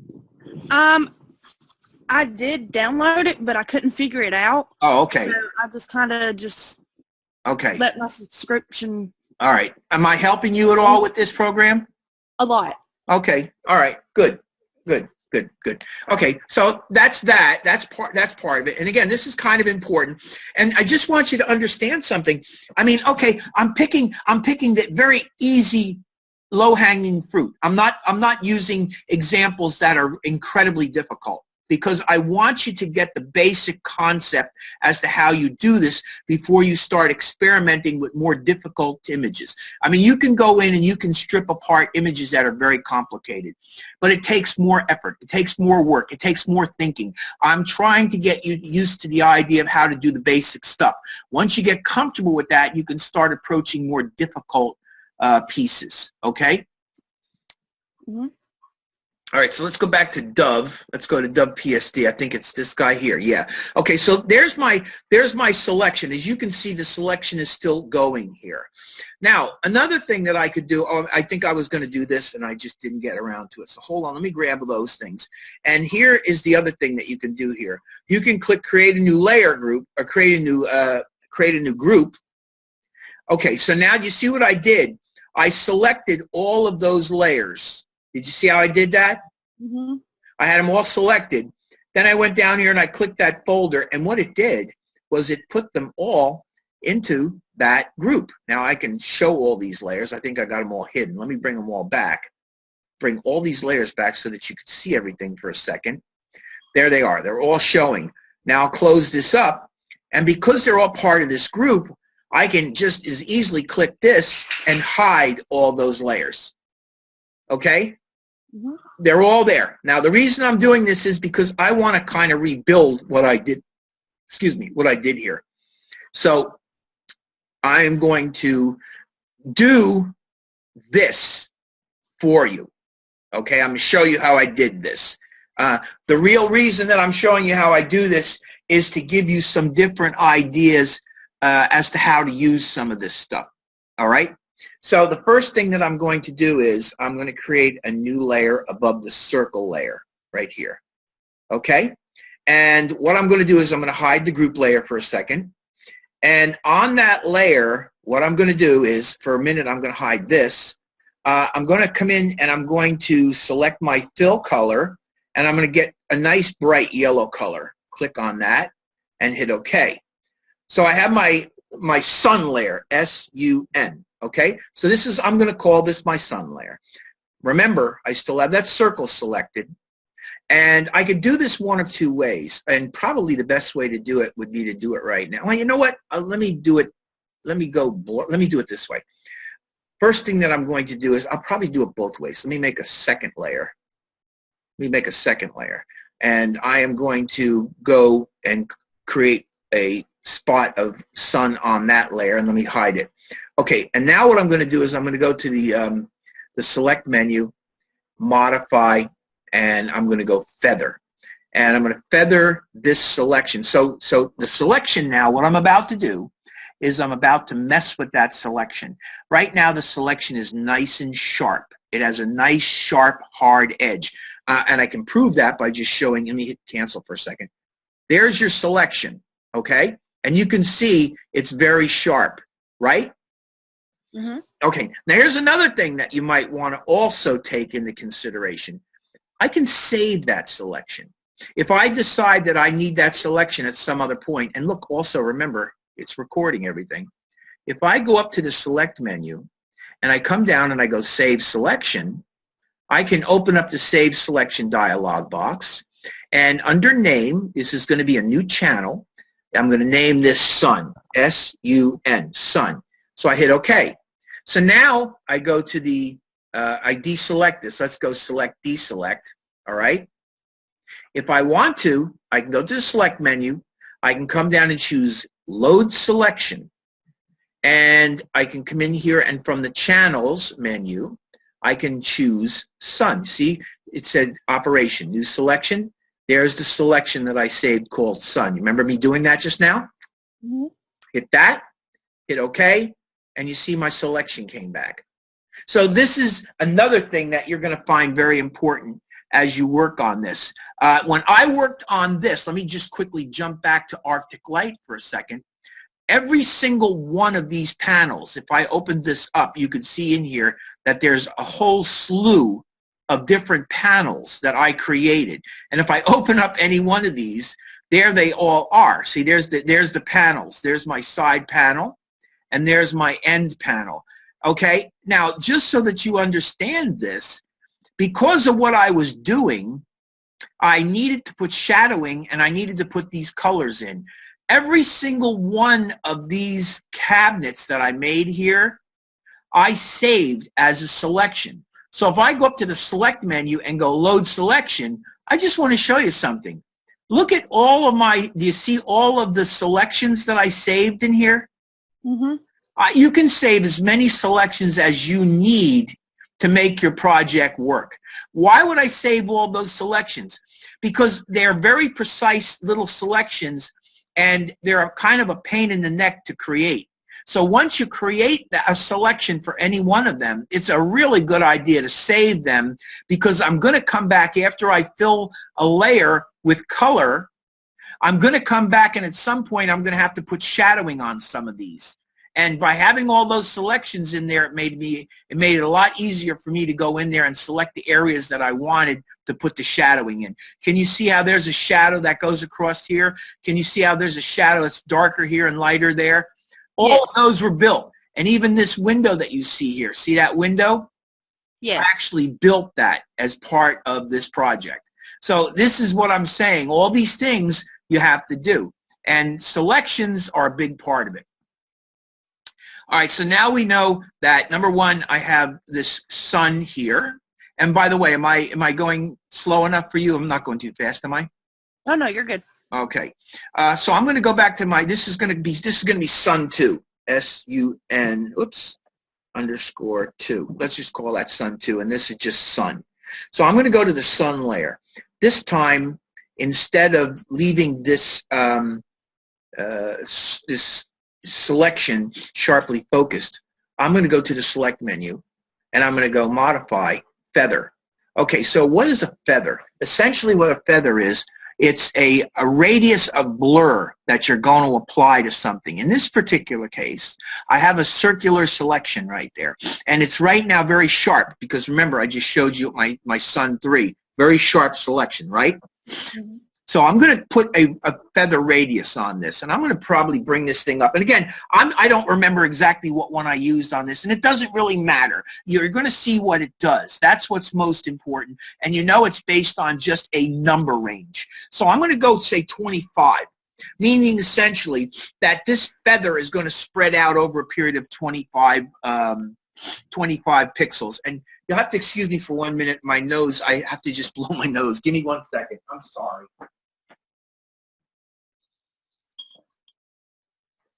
I did download it, but I couldn't figure it out. Oh, okay. So I just kind of let my subscription. All right. Am I helping you at all with this program? A lot. Okay. All right. Good. Okay, so that's that. That's part of it. And again, this is kind of important. And I just want you to understand something. I mean, okay, I'm picking the very easy low-hanging fruit. I'm not using examples that are incredibly difficult, because I want you to get the basic concept as to how you do this before you start experimenting with more difficult images. I mean, you can go in and you can strip apart images that are very complicated, but it takes more effort. It takes more work. It takes more thinking. I'm trying to get you used to the idea of how to do the basic stuff. Once you get comfortable with that, you can start approaching more difficult pieces, okay? Mm-hmm. All right, so let's go back to Dove. Let's go to Dove PSD. I think it's this guy here. Yeah. Okay, so there's my selection. As you can see, the selection is still going here. Now, another thing that I could do, I think I was going to do this and I just didn't get around to it. So hold on, let me grab those things. And here is the other thing that you can do here. You can click create a new layer group, or create a new group. Okay, so now do you see what I did? I selected all of those layers. Did you see how I did that? Mm-hmm. I had them all selected. Then I went down here and I clicked that folder, and what it did was it put them all into that group. Now I can show all these layers. I think I got them all hidden. Let me bring them all back. Bring all these layers back so that you can see everything for a second. There they are. They're all showing. Now I'll close this up, and because they're all part of this group, I can just as easily click this and hide all those layers. Okay? Mm-hmm. They're all there. Now, the reason I'm doing this is because I want to kind of rebuild what I did, what I did here. So I am going to do this for you. Okay, I'm going to show you how I did this. The real reason that I'm showing you how I do this is to give you some different ideas as to how to use some of this stuff. All right? So the first thing that I'm going to do is I'm going to create a new layer above the circle layer right here. Okay? And what I'm going to do is I'm going to hide the group layer for a second. And on that layer, what I'm going to do is, for a minute, I'm going to hide this. I'm going to come in and I'm going to select my fill color, and I'm going to get a nice bright yellow color. Click on that and hit OK. So I have my sun layer, S-U-N. Okay, so this is, I'm going to call this my sun layer. Remember, I still have that circle selected. And I could do this one of two ways. And probably the best way to do it would be to do it right now. Well, you know what? Let me do it. Let me do it this way. First thing that I'm going to do is I'll probably do it both ways. Let me make a second layer. Let me make a second layer. And I am going to go and create a spot of sun on that layer, and let me hide it. Okay, and now what I'm going to do is I'm going to go to the select menu, modify, and I'm going to go feather. And I'm going to feather this selection. So the selection now, what I'm about to do is I'm about to mess with that selection. Right now the selection is nice and sharp. It has a nice, sharp, hard edge. And I can prove that by just showing, let me hit cancel for a second. There's your selection, okay? And you can see it's very sharp, right? Mm-hmm. Okay, now here's another thing that you might want to also take into consideration. I can save that selection. If I decide that I need that selection at some other point, and look, also remember, it's recording everything. If I go up to the select menu and I come down and I go save selection, I can open up the save selection dialog box, and under name, this is going to be a new channel. I'm going to name this sun, S-U-N, sun. So I hit OK. So now I go to the, I deselect this. Let's go select deselect, all right? If I want to, I can go to the select menu. I can come down and choose load selection. And I can come in here, and from the channels menu, I can choose sun. See, it said operation, new selection. There's the selection that I saved called sun. You remember me doing that just now? Mm-hmm. Hit that, hit OK, and you see my selection came back. So this is another thing that you're going to find very important as you work on this. When I worked on this, let me just quickly jump back to Arctic Light for a second. Every single one of these panels, if I opened this up, you could see in here that there's a whole slew of different panels that I created. And if I open up any one of these, there they all are. See, there's the panels. There's my side panel, and there's my end panel. Okay, now just so that you understand this, because of what I was doing, I needed to put shadowing and I needed to put these colors in. Every single one of these cabinets that I made here, I saved as a selection. So if I go up to the select menu and go load selection, I just want to show you something. Look at all of my, do you see all of the selections that I saved in here? Mm-hmm. You can save as many selections as you need to make your project work. Why would I save all those selections? Because they're very precise little selections and they're kind of a pain in the neck to create. So once you create a selection for any one of them, it's a really good idea to save them, because I'm going to come back after I fill a layer with color. I'm going to come back and at some point I'm going to have to put shadowing on some of these. And by having all those selections in there, it made it a lot easier for me to go in there and select the areas that I wanted to put the shadowing in. Can you see how there's a shadow that goes across here? Can you see how there's a shadow that's darker here and lighter there? All of those were built. And even this window that you see here, see that window? Yes. I actually built that as part of this project. So this is what I'm saying. All these things you have to do. And selections are a big part of it. All right, so now we know that, number one, I have this sun here. And by the way, am I going slow enough for you? I'm not going too fast, am I? Oh, no, you're good. Okay. So I'm going to go back to my, this is going to be sun 2, S-U-N, oops, underscore 2. Let's just call that sun 2, and this is just sun. So I'm going to go to the sun layer. This time, instead of leaving this, this selection sharply focused, I'm going to go to the select menu and I'm going to go modify feather. Okay, so what is a feather? Essentially what a feather is, it's a radius of blur that you're going to apply to something. In this particular case, I have a circular selection right there, and it's right now very sharp because remember I just showed you my sun 3, very sharp selection, right? Mm-hmm. So I'm going to put a feather radius on this, and I'm going to probably bring this thing up. And again, I don't remember exactly what one I used on this, and it doesn't really matter. You're going to see what it does. That's what's most important, and you know it's based on just a number range. So I'm going to go say 25, meaning essentially that this feather is going to spread out over a period of 25 pixels. And you'll have to excuse me for 1 minute. My nose, I have to just blow my nose. Give me 1 second. I'm sorry.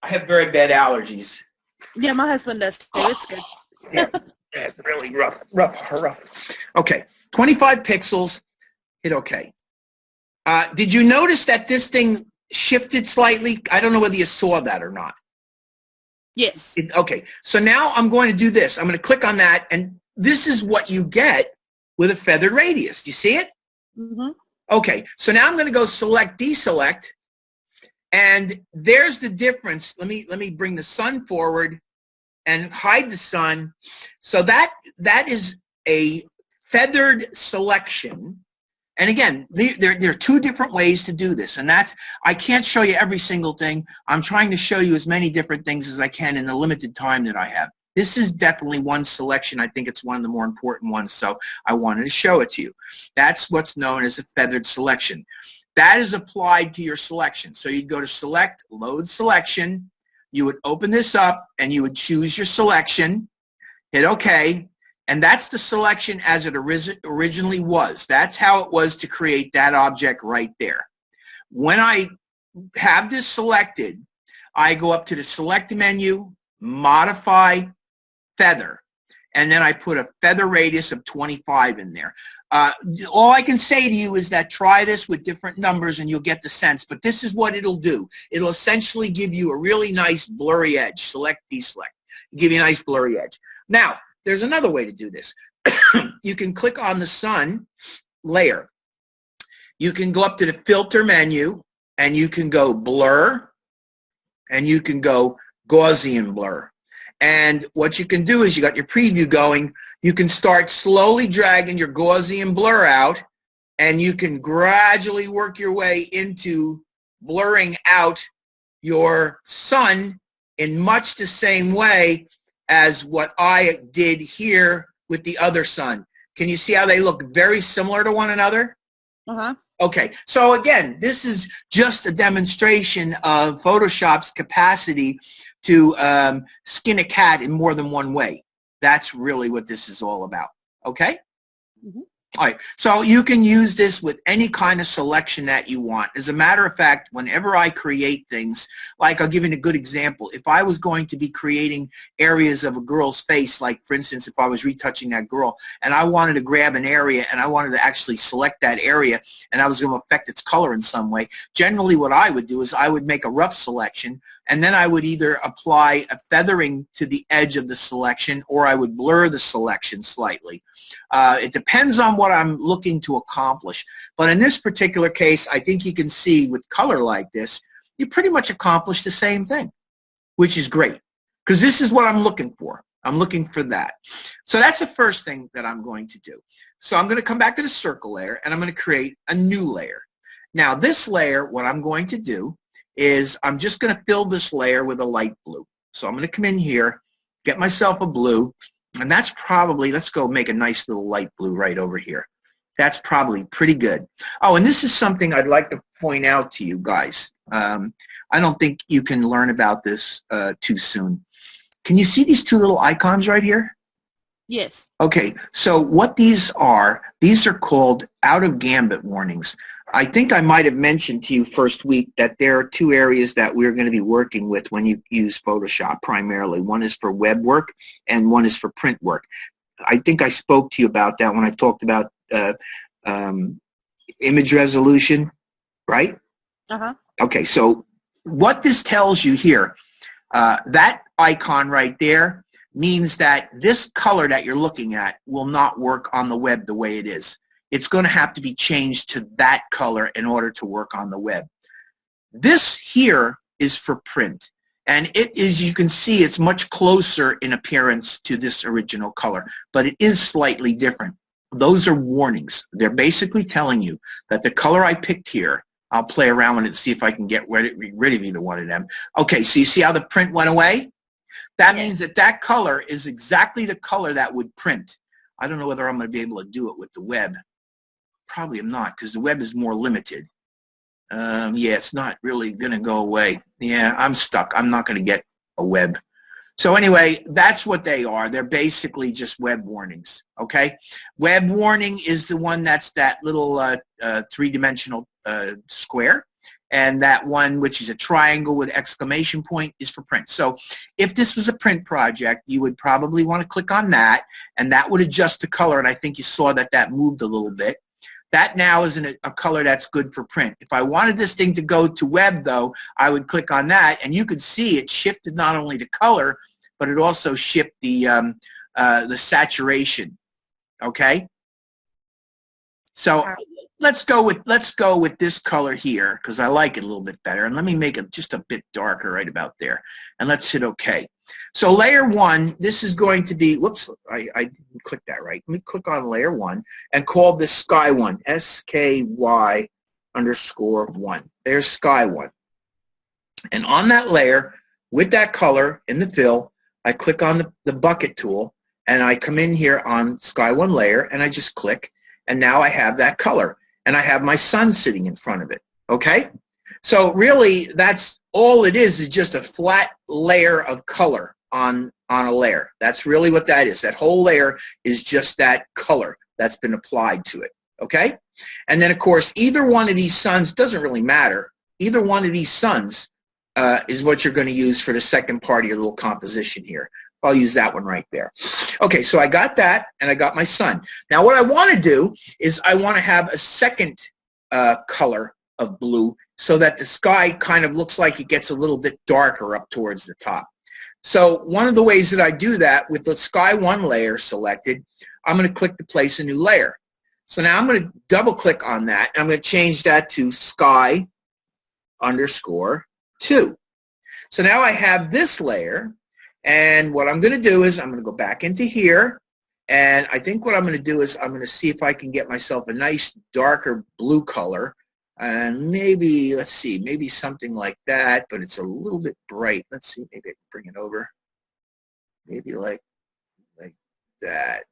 I have very bad allergies. Yeah, my husband does too. It's good. Yeah, really rough. Okay, 25 pixels. Hit OK. Did you notice that this thing shifted slightly? I don't know whether you saw that or not. Yes. Okay, so now I'm going to do this. I'm going to click on that, and this is what you get with a feathered radius. Do you see it? Mm-hmm. Okay, so now I'm going to go select, deselect, and there's the difference. Let me bring the sun forward and hide the sun. So that is a feathered selection. And again, there are 2 different ways to do this, and I can't show you every single thing. I'm trying to show you as many different things as I can in the limited time that I have. This is definitely one selection. I think it's one of the more important ones, so I wanted to show it to you. That's what's known as a feathered selection. That is applied to your selection. So you'd go to select, load selection. You would open this up, and you would choose your selection, hit OK. And that's the selection as it originally was. That's how it was to create that object right there. When I have this selected, I go up to the select menu, modify feather, and then I put a feather radius of 25 in there. All I can say to you is that try this with different numbers and you'll get the sense, but this is what it'll do. It'll essentially give you a really nice blurry edge. Select, deselect. Give you a nice blurry edge. Now, there's another way to do this. You can click on the sun layer. You can go up to the filter menu and you can go blur and you can go Gaussian blur. And what you can do is you got your preview going. You can start slowly dragging your Gaussian blur out, and you can gradually work your way into blurring out your sun in much the same way as what I did here with the other sun. Can you see how they look very similar to one another? Uh-huh. Okay, so again, this is just a demonstration of Photoshop's capacity to skin a cat in more than one way. That's really what this is all about, okay? Mm-hmm. All right, so you can use this with any kind of selection that you want. As a matter of fact, whenever I create things, like I'll give you a good example. If I was going to be creating areas of a girl's face, like for instance, if I was retouching that girl and I wanted to grab an area and I wanted to actually select that area and I was going to affect its color in some way, generally what I would do is I would make a rough selection and then I would either apply a feathering to the edge of the selection or I would blur the selection slightly. It depends on what I'm looking to accomplish. But in this particular case, I think you can see with color like this, you pretty much accomplish the same thing, which is great. Because this is what I'm looking for. I'm looking for that. So that's the first thing that I'm going to do. So I'm going to come back to the circle layer, and I'm going to create a new layer. Now this layer, what I'm going to do is I'm just going to fill this layer with a light blue. So I'm going to come in here, get myself a blue, and that's probably, let's go make a nice little light blue right over here. That's probably pretty good. Oh, and this is something I'd like to point out to you guys. I don't think you can learn about this too soon. Can you see these two little icons right here? Yes. Okay, so what these are called out of gambit warnings. I think I might have mentioned to you first week that there are two areas that we're going to be working with when you use Photoshop primarily. One is for web work and one is for print work. I think I spoke to you about that when I talked about image resolution, right? Uh-huh. Okay, so what this tells you here, that icon right there means that this color that you're looking at will not work on the web the way it is. It's going to have to be changed to that color in order to work on the web. This here is for print. And it is, you can see, it's much closer in appearance to this original color, but it is slightly different. Those are warnings. They're basically telling you that the color I picked here, I'll play around with it and see if I can get rid of either one of them. Okay, so you see how the print went away? That means that that color is exactly the color that would print. I don't know whether I'm going to be able to do it with the web. Probably am not, because the web is more limited. Yeah, it's not really going to go away. Yeah, I'm stuck. I'm not going to get a web. So anyway, that's what they are. They're basically just web warnings, okay? Web warning is the one that's that little three-dimensional square, and that one, which is a triangle with exclamation point, is for print. So if this was a print project, you would probably want to click on that, and that would adjust the color, and I think you saw that that moved a little bit. That now is a color that's good for print. If I wanted this thing to go to web, though, I would click on that, and you could see it shifted not only the color, but it also shifted the saturation. Okay. So let's go with this color here because I like it a little bit better, and let me make it just a bit darker right about there, and let's hit OK. So layer one, this is going to be, whoops, I didn't click that right. Let me click on layer one and call this sky one, SKY_1. There's sky one. And on that layer, with that color in the fill, I click on the bucket tool, and I come in here on sky one layer, and I just click, and now I have that color, and I have my sun sitting in front of it, okay? So really, that's all it is just a flat layer of color on a layer. That's really what that is. That whole layer is just that color that's been applied to it, okay? And then, of course, either one of these suns doesn't really matter. Either one of these suns is what you're going to use for the second part of your little composition here. I'll use that one right there. Okay, so I got that, and I got my sun. Now, what I want to do is I want to have a second color of blue so that the sky kind of looks like it gets a little bit darker up towards the top. So one of the ways that I do that, with the sky one layer selected, I'm going to click to place a new layer. So now I'm going to double click on that, and I'm going to change that to sky_2. So now I have this layer, and what I'm going to do is I'm going to go back into here, and I think what I'm going to do is I'm going to see if I can get myself a nice darker blue color, and maybe, let's see, maybe something like that, but it's a little bit bright. Let's see, maybe I can bring it over. maybe like that.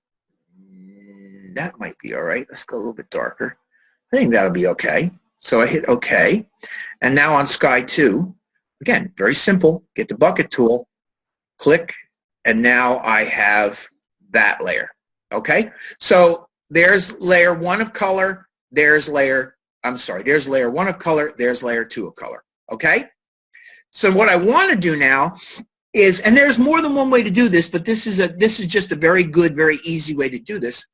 That might be all right. Let's go a little bit darker. I think that'll be okay. So I hit OK. And now on Sky 2, again, very simple. Get the bucket tool, click, and now I have that layer. Okay? So there's layer 1 of color. There's layer 1 of color. There's layer 2 of color. Okay? So what I want to do now is, and there's more than one way to do this, but this is just a very good, very easy way to do this.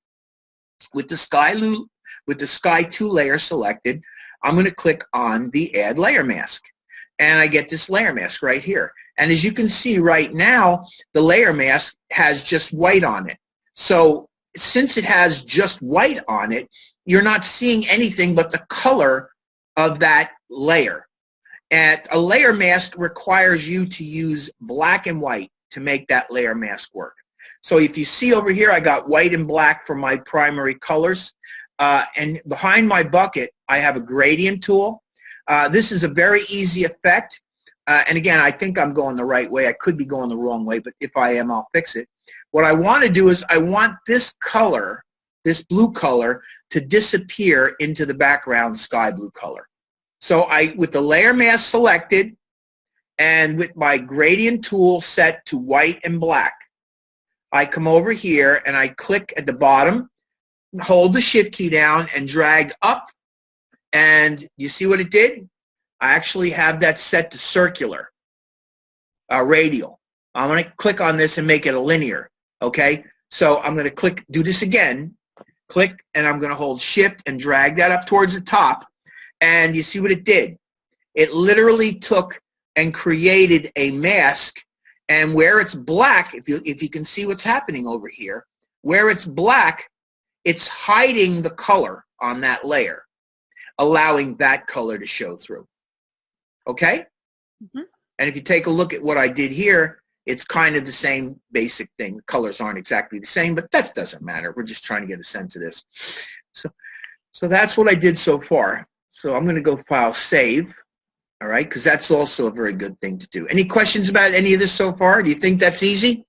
With the Sky 2 layer selected, I'm going to click on the Add Layer Mask. And I get this layer mask right here. And as you can see right now, the layer mask has just white on it. So since it has just white on it, you're not seeing anything but the color of that layer. And a layer mask requires you to use black and white to make that layer mask work. So if you see over here, I got white and black for my primary colors. And behind my bucket, I have a gradient tool. This is a very easy effect. And again, I think I'm going the right way. I could be going the wrong way, but if I am, I'll fix it. What I want to do is I want this color, this blue color, to disappear into the background sky blue color. So with the layer mask selected and with my gradient tool set to white and black, I come over here and I click at the bottom, hold the shift key down and drag up, and you see what it did? I actually have that set to circular, radial. I'm going to click on this and make it a linear, okay? So I'm going to do this again, click, and I'm going to hold shift and drag that up towards the top, and you see what it did? It literally took and created a mask, and where it's black, if you can see what's happening over here, where it's black, it's hiding the color on that layer, allowing that color to show through. Okay? Mm-hmm. And if you take a look at what I did here, it's kind of the same basic thing. The colors aren't exactly the same, but that doesn't matter. We're just trying to get a sense of this. So that's what I did so far. So I'm going to go File, Save, all right, because that's also a very good thing to do. Any questions about any of this so far? Do you think that's easy?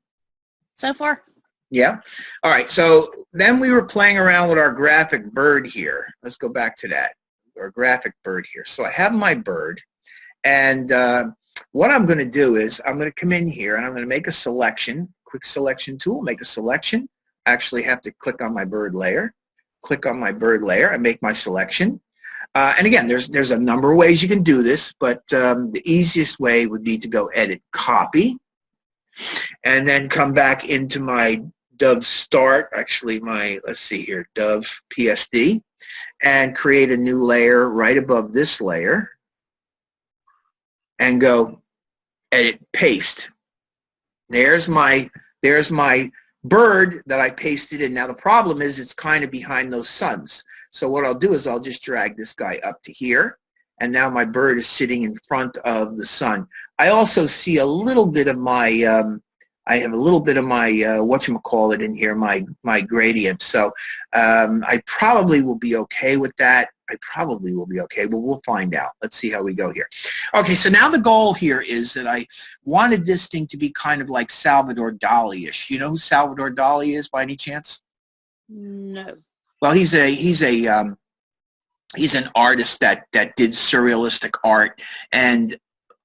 So far. Yeah. All right. So then we were playing around with our graphic bird here. Let's go back to that. Our graphic bird here. So I have my bird, and what I'm going to do is I'm going to come in here and I'm going to make a selection, quick selection tool, make a selection. I actually have to click on my bird layer, click on my bird layer and make my selection. And again, there's a number of ways you can do this, but the easiest way would be to go edit, copy, and then come back into my Dove Start, actually let's see here, Dove PSD, and create a new layer right above this layer and go edit, paste. There's my bird that I pasted in. Now the problem is it's kind of behind those suns. So what I'll do is I'll just drag this guy up to here, and now my bird is sitting in front of the sun. I also see a little bit of my whatchamacallit in here, my gradient. So I probably will be okay with that. I probably will be okay, but we'll find out. Let's see how we go here. Okay, so now the goal here is that I wanted this thing to be kind of like Salvador Dali-ish. You know who Salvador Dali is by any chance? No. Well, he's an artist that did surrealistic art, and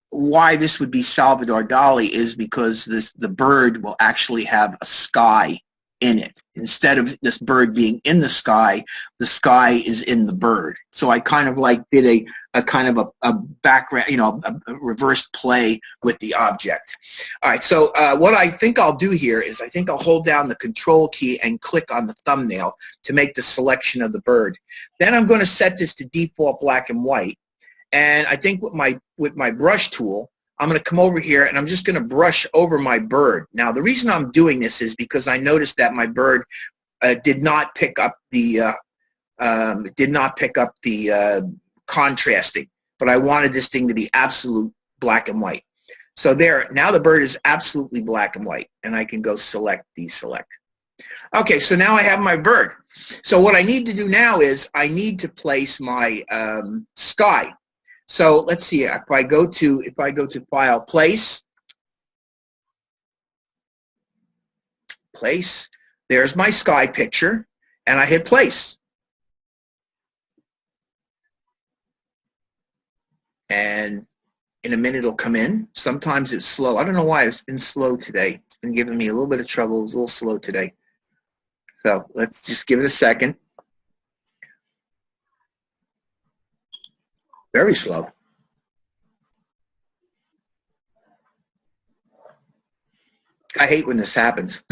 why this would be Salvador Dali is because the bird will actually have a sky in it. Instead of this bird being in the sky is in the bird. So I kind of like did a kind of a background, a reverse play with the object. All right, so what I think I'll do here is I think I'll hold down the Control key and click on the thumbnail to make the selection of the bird. Then I'm going to set this to default black and white. And I think with my brush tool, I'm going to come over here and I'm just going to brush over my bird. Now, the reason I'm doing this is because I noticed that my bird did not pick up the contrasting, but I wanted this thing to be absolute black and white. So there, now the bird is absolutely black and white, and I can go select, deselect. Okay, so now I have my bird. So what I need to do now is I need to place my sky. So let's see, if I go to File, Place, place. There's my sky picture, and I hit place. And in a minute it'll come in. Sometimes it's slow. I don't know why it's been slow today. It's been giving me a little bit of trouble. It was a little slow today. So let's just give it a second. Very slow. I hate when this happens.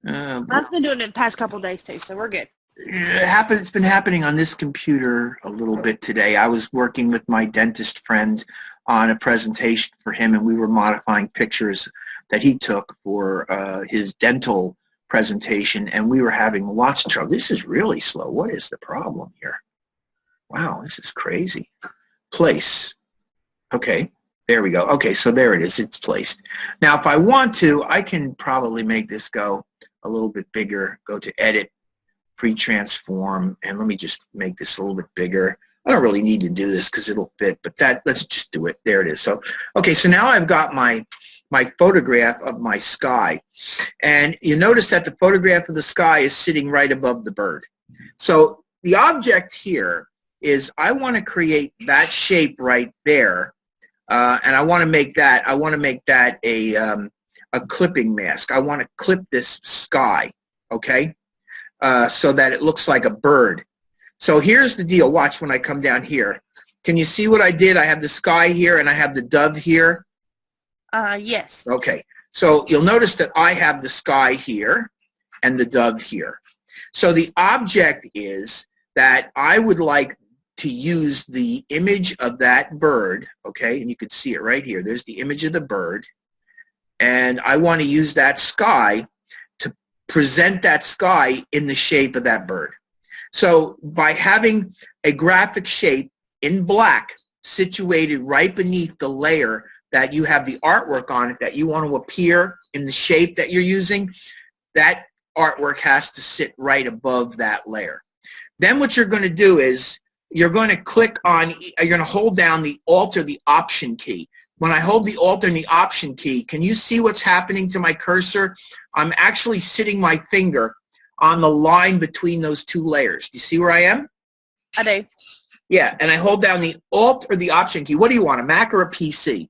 I've been doing it the past couple of days too, so we're good. It's been happening on this computer a little bit today. I was working with my dentist friend on a presentation for him, and we were modifying pictures that he took for his dental presentation, and we were having lots of trouble. This is really slow. What is the problem here? Wow, this is crazy. Place. Okay, there we go. Okay, so there it is. It's placed. Now, if I want to, I can probably make this go a little bit bigger. Go to Edit, Pre-Transform, and let me just make this a little bit bigger. I don't really need to do this because it'll fit, but let's just do it. There it is. So, okay, so now I've got my photograph of my sky, and you notice that the photograph of the sky is sitting right above the bird. So the object here is I want to create that shape right there, and I want to make that a clipping mask. I want to clip this sky, okay, so that it looks like a bird. So here's the deal. Watch when I come down here. Can you see what I did? I have the sky here and I have the dove here. Yes. Okay. So you'll notice that I have the sky here and the dove here. So the object is that I would like to use the image of that bird, okay, and you can see it right here. There's the image of the bird, and I want to use that sky to present that sky in the shape of that bird. So by having a graphic shape in black situated right beneath the layer that you have the artwork on it that you want to appear in the shape that you're using, that artwork has to sit right above that layer. Then what you're going to do is you're going to click on, you're going to hold down the Alt or the Option key. When I hold the Alt and the Option key, can you see what's happening to my cursor? I'm actually sitting my finger on the line between those two layers. Do you see where I am? I do. Yeah, and I hold down the Alt or the Option key. What do you want, a Mac or a PC?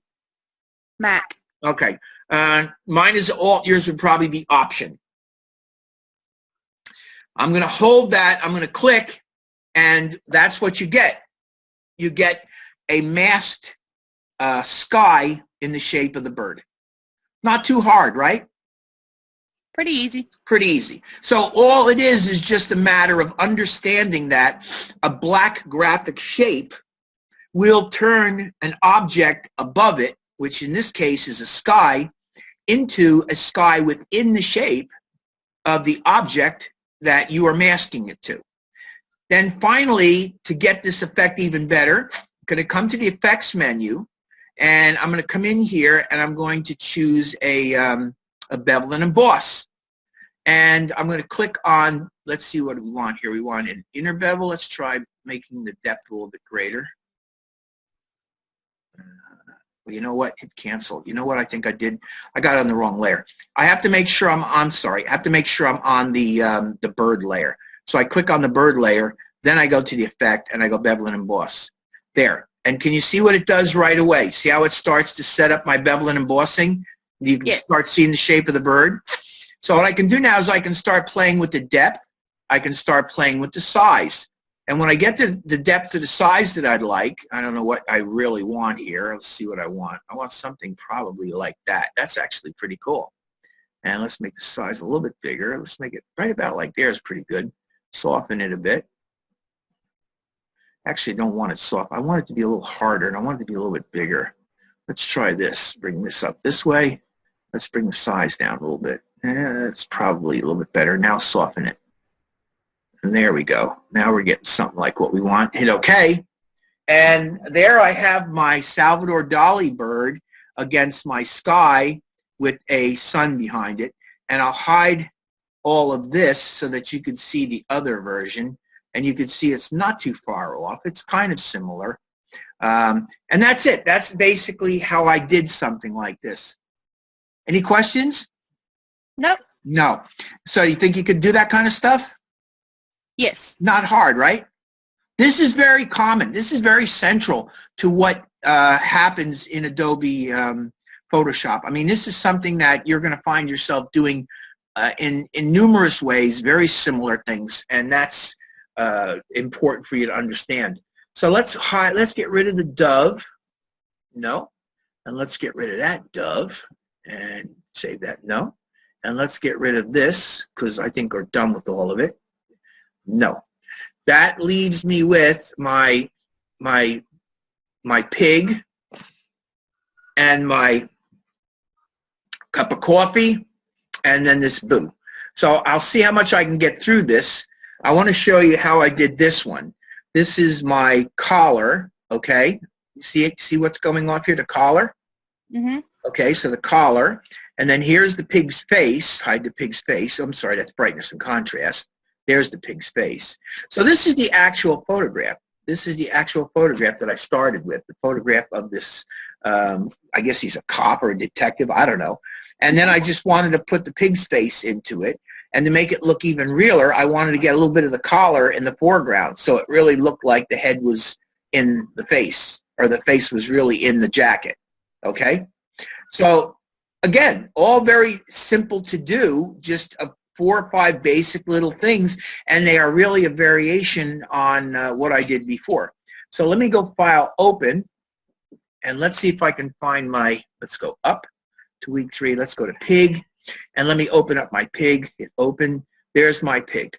Mac. Okay. Mine is Alt. Yours would probably be Option. I'm going to hold that. I'm going to click, and that's what you get. You get a masked sky in the shape of the bird. Not too hard, right? Pretty easy. Pretty easy. So all it is just a matter of understanding that a black graphic shape will turn an object above it, which in this case is a sky, into a sky within the shape of the object that you are masking it to. Then finally, to get this effect even better, I'm going to come to the Effects menu, and I'm going to come in here, and I'm going to choose a bevel and emboss. And I'm going to click on, let's see what we want here. We want an inner bevel. Let's try making the depth a little bit greater. Well, you know what? It canceled. You know what I think I did? I got it on the wrong layer. I have to make sure I'm sorry. I have to make sure I'm on the bird layer. So I click on the bird layer, then I go to the effect, and I go bevel and emboss. There. And can you see what it does right away? See how it starts to set up my bevel and embossing? You can start seeing the shape of the bird. So what I can do now is I can start playing with the depth. I can start playing with the size. And when I get to the depth of the size that I'd like, I don't know what I really want here. Let's see what I want. I want something probably like that. That's actually pretty cool. And let's make the size a little bit bigger. Let's make it right about like there is pretty good. Soften it a bit. Actually, I don't want it soft. I want it to be a little harder, and I want it to be a little bit bigger. Let's try this. Bring this up this way. Let's bring the size down a little bit. That's probably a little bit better. Now soften it. And there we go. Now we're getting something like what we want. Hit OK. And there I have my Salvador Dali bird against my sky with a sun behind it. And I'll hide all of this so that you can see the other version. And you can see it's not too far off. It's kind of similar. And that's it. That's basically how I did something like this. Any questions? Nope. No. So you think you could do that kind of stuff? Yes. Not hard, right? This is very common. This is very central to what happens in Adobe Photoshop. I mean, this is something that you're going to find yourself doing in numerous ways, very similar things, and that's important for you to understand. So let's get rid of the dove. No. And let's get rid of that dove and save that. No. And let's get rid of this because I think we're done with all of it. No. That leaves me with my pig and my cup of coffee and then this boo. So I'll see how much I can get through this. I want to show you how I did this one. This is my collar, okay? See it? See what's going off here, the collar? Mm-hmm. Okay, so the collar. And then here's the pig's face. Hide the pig's face. I'm sorry, that's brightness and contrast. There's the pig's face. So this is the actual photograph. This is the actual photograph that I started with, the photograph of this, I guess he's a cop or a detective, I don't know. And then I just wanted to put the pig's face into it. And to make it look even realer, I wanted to get a little bit of the collar in the foreground so it really looked like the head was in the face, or the face was really in the jacket, okay? So, again, all very simple to do, just 4 or 5 basic little things, and they are really a variation on what I did before. So let me go File, Open, and let's see if I can find my, let's go up to week 3, let's go to Pig, and let me open up my pig, hit Open, there's my pig.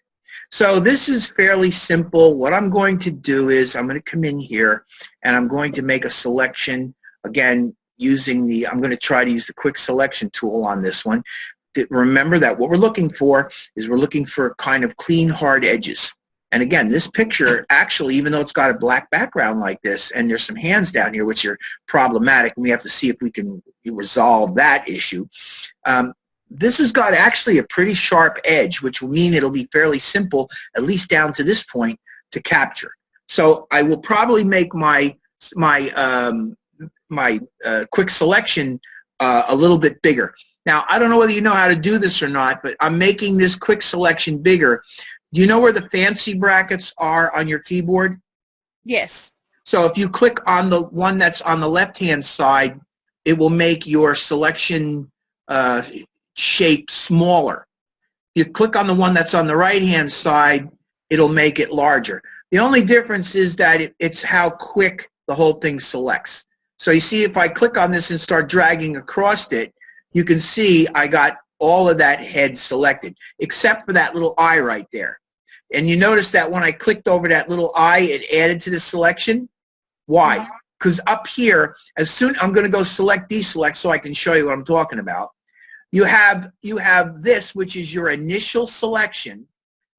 So this is fairly simple. What I'm going to do is I'm going to come in here, and I'm going to make a selection, again, using the, I'm going to try to use the quick selection tool on this one. Remember that what we're looking for is we're looking for kind of clean, hard edges. And again, this picture, actually, even though it's got a black background like this, and there's some hands down here which are problematic, and we have to see if we can resolve that issue. This has got actually a pretty sharp edge, which will mean it'll be fairly simple, at least down to this point, to capture. So I will probably make my quick selection a little bit bigger. Now, I don't know whether you know how to do this or not, but I'm making this quick selection bigger. Do you know where the fancy brackets are on your keyboard? Yes. So if you click on the one that's on the left-hand side, it will make your selection shape smaller. You click on the one that's on the right-hand side, it'll make it larger. The only difference is that it's how quick the whole thing selects. So you see, if I click on this and start dragging across it, you can see I got all of that head selected, except for that little eye right there. And you notice that when I clicked over that little eye, it added to the selection. Why? Because up here, as soon, I'm going to go select deselect so I can show you what I'm talking about. You have this, which is your initial selection.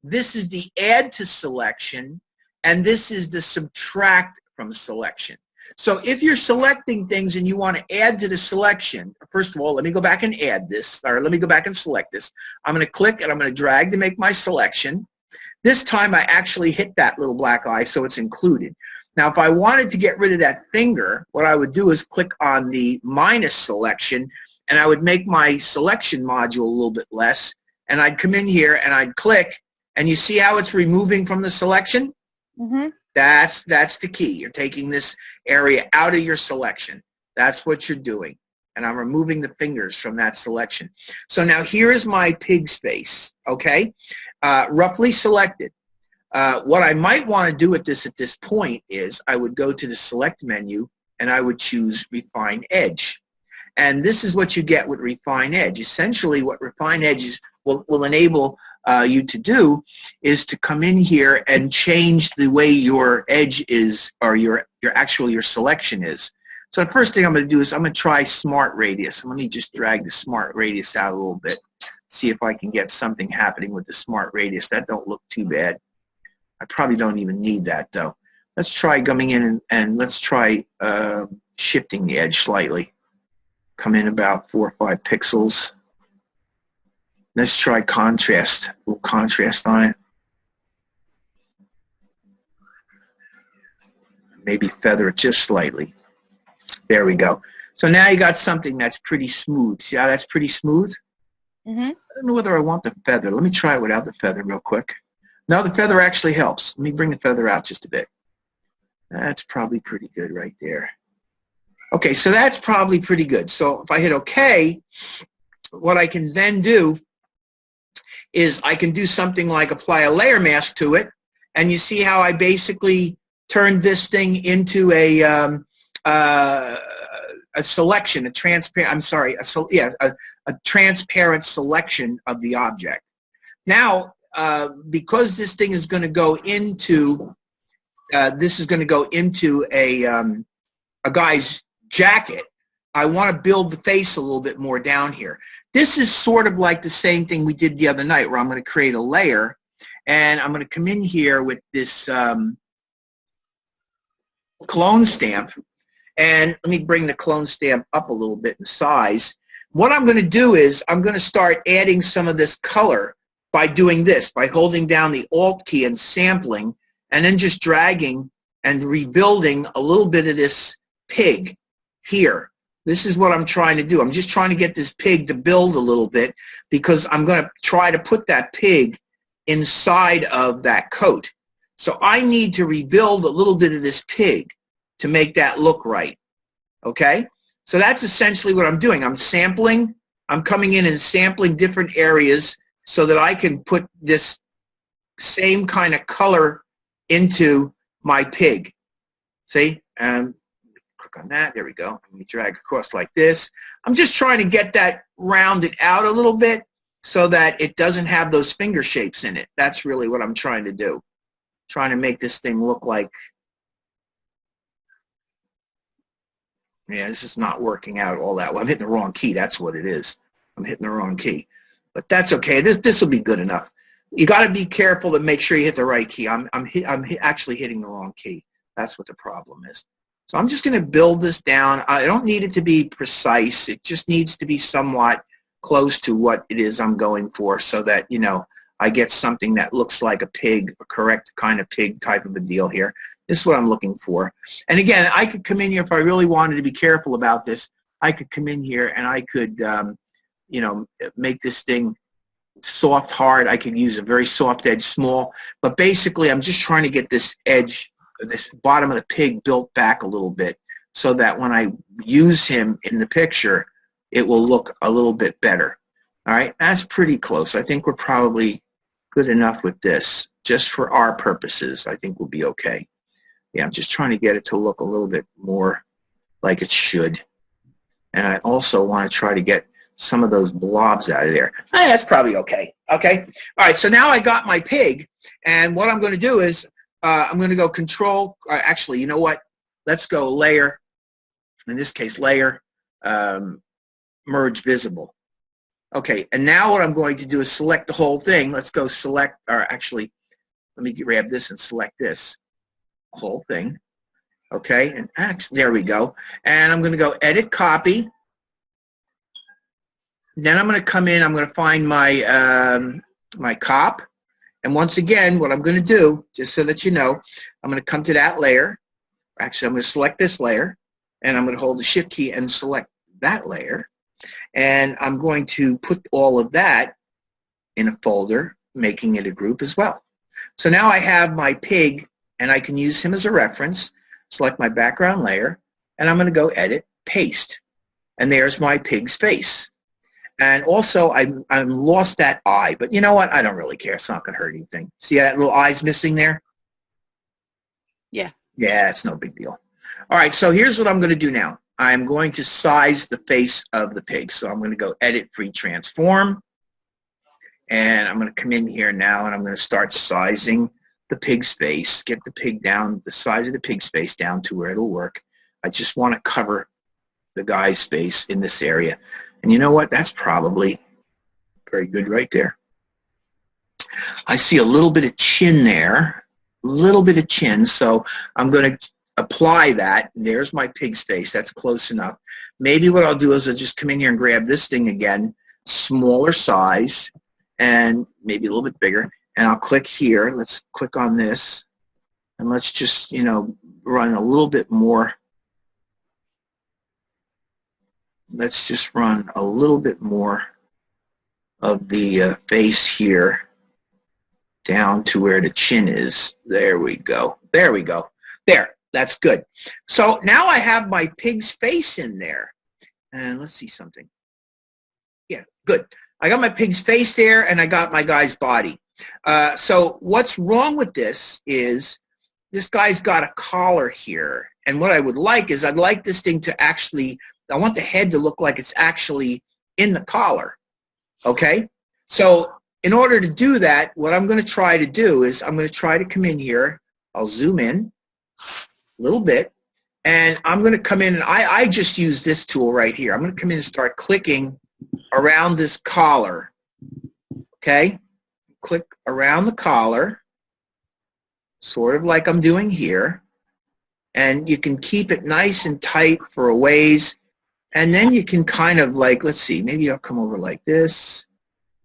This is the add to selection, and this is the subtract from selection. So if you're selecting things and you want to add to the selection, first of all, let me go back and add this, or let me go back and select this. I'm going to click and I'm going to drag to make my selection. This time I actually hit that little black eye, so it's included. Now, if I wanted to get rid of that finger, what I would do is click on the minus selection, and I would make my selection module a little bit less, and I'd come in here and I'd click, and you see how it's removing from the selection? Mm-hmm. That's the key. You're taking this area out of your selection. That's what you're doing. And I'm removing the fingers from that selection. So now here is my pig's face, okay? Roughly selected. What I might want to do at this point is I would go to the select menu and I would choose Refine Edge. And this is what you get with Refine Edge. Essentially what Refine Edge will enable you to do is to come in here and change the way your edge is, or your selection is. So the first thing I'm going to do is I'm going to try Smart Radius. Let me just drag the Smart Radius out a little bit, see if I can get something happening with the Smart Radius. That don't look too bad. I probably don't even need that though. Let's try coming in and let's try shifting the edge slightly. Come in about 4 or 5 pixels. Let's try contrast, a little contrast on it. Maybe feather it just slightly. There we go. So now you got something that's pretty smooth. See how that's pretty smooth? Mm-hmm. I don't know whether I want the feather. Let me try it without the feather real quick. No, the feather actually helps. Let me bring the feather out just a bit. That's probably pretty good right there. Okay, so that's probably pretty good. So if I hit OK, what I can then do is I can do something like apply a layer mask to it, and you see how I basically turned this thing into a selection, a transparent. I'm sorry, a transparent selection of the object. Now, because this thing is going to go into a guy's jacket, I want to build the face a little bit more down here. This is sort of like the same thing we did the other night, where I'm going to create a layer, and I'm going to come in here with this clone stamp, and let me bring the clone stamp up a little bit in size. What I'm going to do is I'm going to start adding some of this color by doing this, by holding down the Alt key and sampling, and then just dragging and rebuilding a little bit of this pig here. This is what I'm trying to do. I'm just trying to get this pig to build a little bit, because I'm going to try to put that pig inside of that coat. So I need to rebuild a little bit of this pig to make that look right. Okay? So that's essentially what I'm doing. I'm sampling. I'm coming in and sampling different areas so that I can put this same kind of color into my pig. See? Click on that. There we go. Let me drag across like this. I'm just trying to get that rounded out a little bit so that it doesn't have those finger shapes in it. That's really what I'm trying to do. Trying to make this thing look like, yeah, this is not working out all that well. I'm hitting the wrong key. That's what it is. I'm hitting the wrong key. But that's okay. This will be good enough. You got to be careful to make sure you hit the right key. I'm actually hitting the wrong key. That's what the problem is. So I'm just going to build this down. I don't need it to be precise. It just needs to be somewhat close to what it is I'm going for, so that, you know, I get something that looks like a pig, a correct kind of pig type of a deal here. This is what I'm looking for. And again, I could come in here if I really wanted to be careful about this. I could come in here and I could, you know, make this thing soft, hard. I could use a very soft edge, small. But basically, I'm just trying to get this edge, this bottom of the pig built back a little bit, so that when I use him in the picture, it will look a little bit better. All right, that's pretty close. I think we're probably good enough with this. Just for our purposes, I think we'll be okay. Yeah, I'm just trying to get it to look a little bit more like it should. And I also want to try to get some of those blobs out of there. That's probably okay. Okay. All right, so now I got my pig, and what I'm going to do is I'm going to go control, actually, you know what? Let's go layer, in this case, layer, merge visible. Okay, and now what I'm going to do is select the whole thing. Let's go select, or actually, let me grab this and select this whole thing. Okay, and there we go. And I'm going to go edit, copy. Then I'm going to come in, I'm going to find my, my cop. And once again, what I'm going to do, just so that you know, I'm going to come to that layer. Actually, I'm going to select this layer, and I'm going to hold the Shift key and select that layer. And I'm going to put all of that in a folder, making it a group as well. So now I have my pig, and I can use him as a reference. Select my background layer, and I'm going to go edit, paste. And there's my pig's face. And also, I lost that eye, but you know what? I don't really care. It's not going to hurt anything. See that little eye's missing there? Yeah. Yeah, it's no big deal. All right, so here's what I'm going to do now. I'm going to size the face of the pig. So I'm going to go edit, free transform. And I'm going to come in here now, and I'm going to start sizing the pig's face. Get the pig down, the size of the pig's face down to where it'll work. I just want to cover the guy's face in this area. And you know what? That's probably very good right there. I see a little bit of chin there, a little bit of chin. So I'm going to apply that. There's my pig's face. That's close enough. Maybe what I'll do is I'll just come in here and grab this thing again, smaller size, and maybe a little bit bigger. And I'll click here. Let's click on this. And let's just, you know, run a little bit more. Let's just run a little bit more of the face here down to where the chin is. There we go. There we go. There. That's good. So now I have my pig's face in there. And let's see something. Yeah, good. I got my pig's face there, and I got my guy's body. So what's wrong with this is this guy's got a collar here. And what I would like is I'd like this thing to actually, I want the head to look like it's actually in the collar. Okay? So in order to do that, what I'm going to try to do is I'm going to try to come in here. I'll zoom in a little bit. And I'm going to come in, and I just use this tool right here. I'm going to come in and start clicking around this collar. Okay? Click around the collar, sort of like I'm doing here. And you can keep it nice and tight for a ways. And then you can kind of like, let's see, maybe I'll come over like this.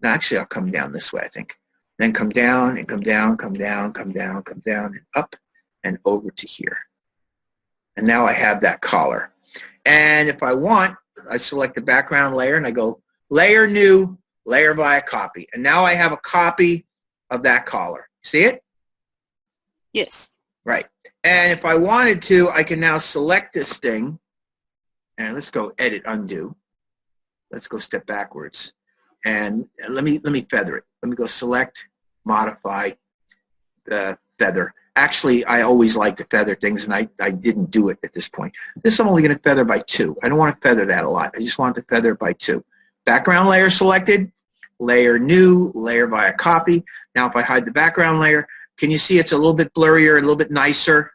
No, actually, I'll come down this way, I think. Then come down and come down, come down, come down, come down, and up and over to here. And now I have that collar. And if I want, I select the background layer and I go layer new, layer via copy. And now I have a copy of that collar. See it? Yes. Right. And if I wanted to, I can now select this thing. And let's go edit, undo. Let's go step backwards. And let me feather it. Let me go select, modify, feather. Actually, I always like to feather things, and I didn't do it at this point. This I'm only going to feather by 2. I don't want to feather that a lot. I just want to feather by 2. Background layer selected, layer new, layer via copy. Now if I hide the background layer, can you see it's a little bit blurrier, a little bit nicer?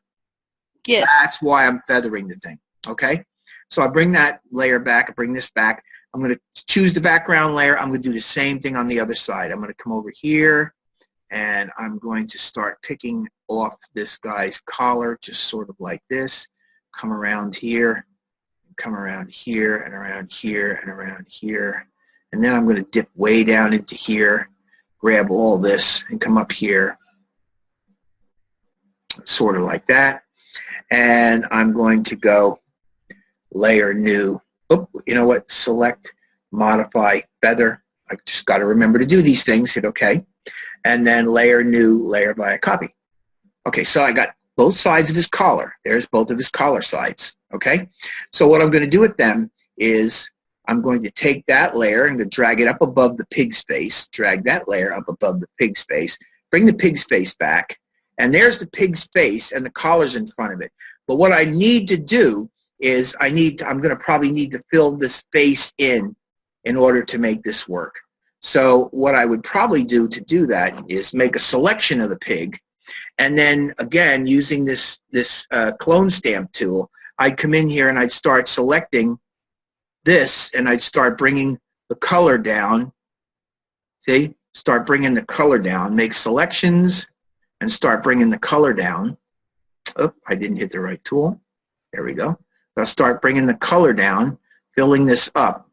Yes. That's why I'm feathering the thing, okay? So I bring that layer back, I bring this back. I'm going to choose the background layer. I'm going to do the same thing on the other side. I'm going to come over here, and I'm going to start picking off this guy's collar, just sort of like this. Come around here, come around here, and around here, and around here. And then I'm going to dip way down into here, grab all this, and come up here, sort of like that. And I'm going to go layer new. Oh, you know what? Select, modify, feather. I just got to remember to do these things. Hit OK. And then layer new, layer via copy. Okay, so I got both sides of his collar. There's both of his collar sides. Okay, so what I'm going to do with them is I'm going to take that layer and drag it up above the pig's face. Drag that layer up above the pig's face. Bring the pig's face back. And there's the pig's face, and the collar's in front of it. But what I need to do is I'm going to probably need to fill this face in order to make this work. So what I would probably do to do that is make a selection of the pig, and then again using this clone stamp tool, I'd come in here and I'd start selecting this, and I'd start bringing the color down. See, start bringing the color down, make selections, and start bringing the color down. Oh, I didn't hit the right tool. There we go. I'll start bringing the color down, filling this up.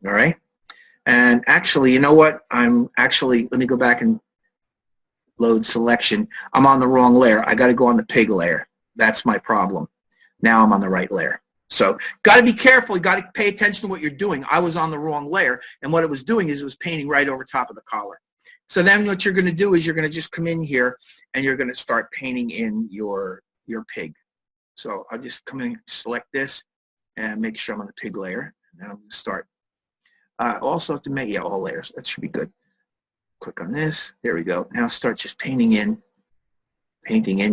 All right. And actually, you know what? Let me go back and load selection. I'm on the wrong layer. I got to go on the pig layer. That's my problem. Now I'm on the right layer. So got to be careful. You got to pay attention to what you're doing. I was on the wrong layer, and what it was doing is it was painting right over top of the collar. So then what you're going to do is you're going to just come in here and you're going to start painting in your pig. So I'll just come in, select this, and make sure I'm on the pig layer. And then I'm going to start. Also have to make, all layers. That should be good. Click on this. There we go. Now start just painting in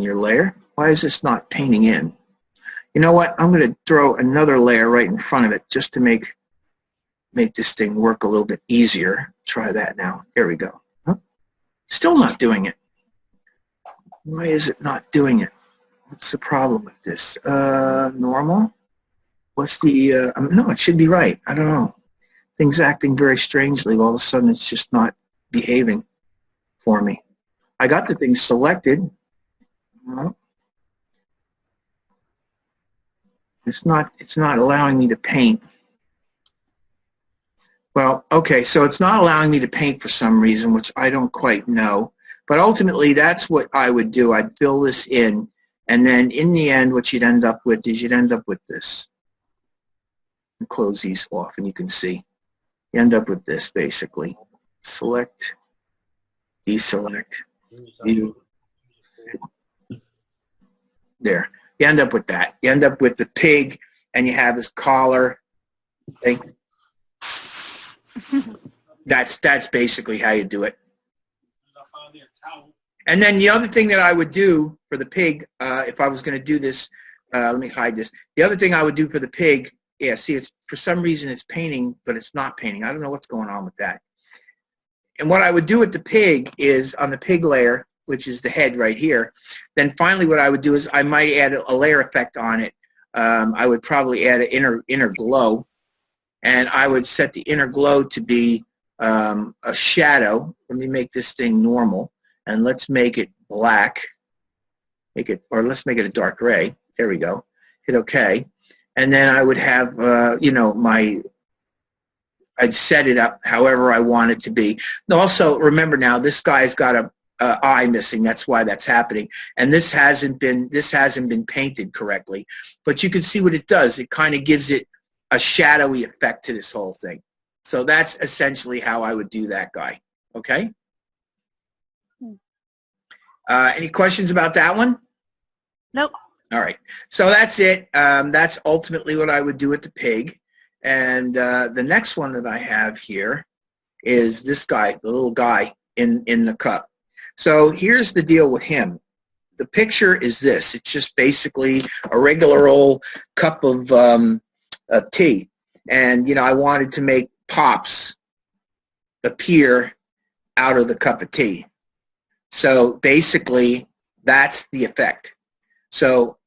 your layer. Why is this not painting in? You know what? I'm going to throw another layer right in front of it just to make this thing work a little bit easier. Try that now. There we go. Huh? Still not doing it. Why is it not doing it? What's the problem with this? Normal? What's the, no, it should be right. I don't know. Things acting very strangely. All of a sudden, it's just not behaving for me. I got the thing selected. Well, it's not allowing me to paint. Well, okay, so it's not allowing me to paint for some reason, which I don't quite know. But ultimately, that's what I would do. I'd fill this in, and then in the end, what you'd end up with is you'd end up with this. And close these off, and you can see. You end up with this basically. Select, deselect, view. There. You end up with that. You end up with the pig, and you have his collar. Okay? That's basically how you do it. And then the other thing that I would do for the pig, if I was going to do this, let me hide this. The other thing I would do for the pig, yeah, see, it's for some reason it's painting, but it's not painting. I don't know what's going on with that. And what I would do with the pig is on the pig layer, which is the head right here, then finally what I would do is I might add a layer effect on it. I would probably add an inner glow, and I would set the inner glow to be a shadow. Let me make this thing normal, and let's make it black. Or let's make it a dark gray. There we go. Hit OK. And then I would have, you know, I'd set it up however I want it to be. Also, remember now, this guy's got a eye missing. That's why that's happening. And this hasn't been painted correctly. But you can see what it does. It kind of gives it a shadowy effect to this whole thing. So that's essentially how I would do that guy. Okay? Any questions about that one? Nope. All right. So that's it. That's ultimately what I would do with the pig. And the next one that I have here is this guy, the little guy in the cup. So here's the deal with him. The picture is this. It's just basically a regular old cup of tea. And, you know, I wanted to make Pops appear out of the cup of tea. So basically, that's the effect. So,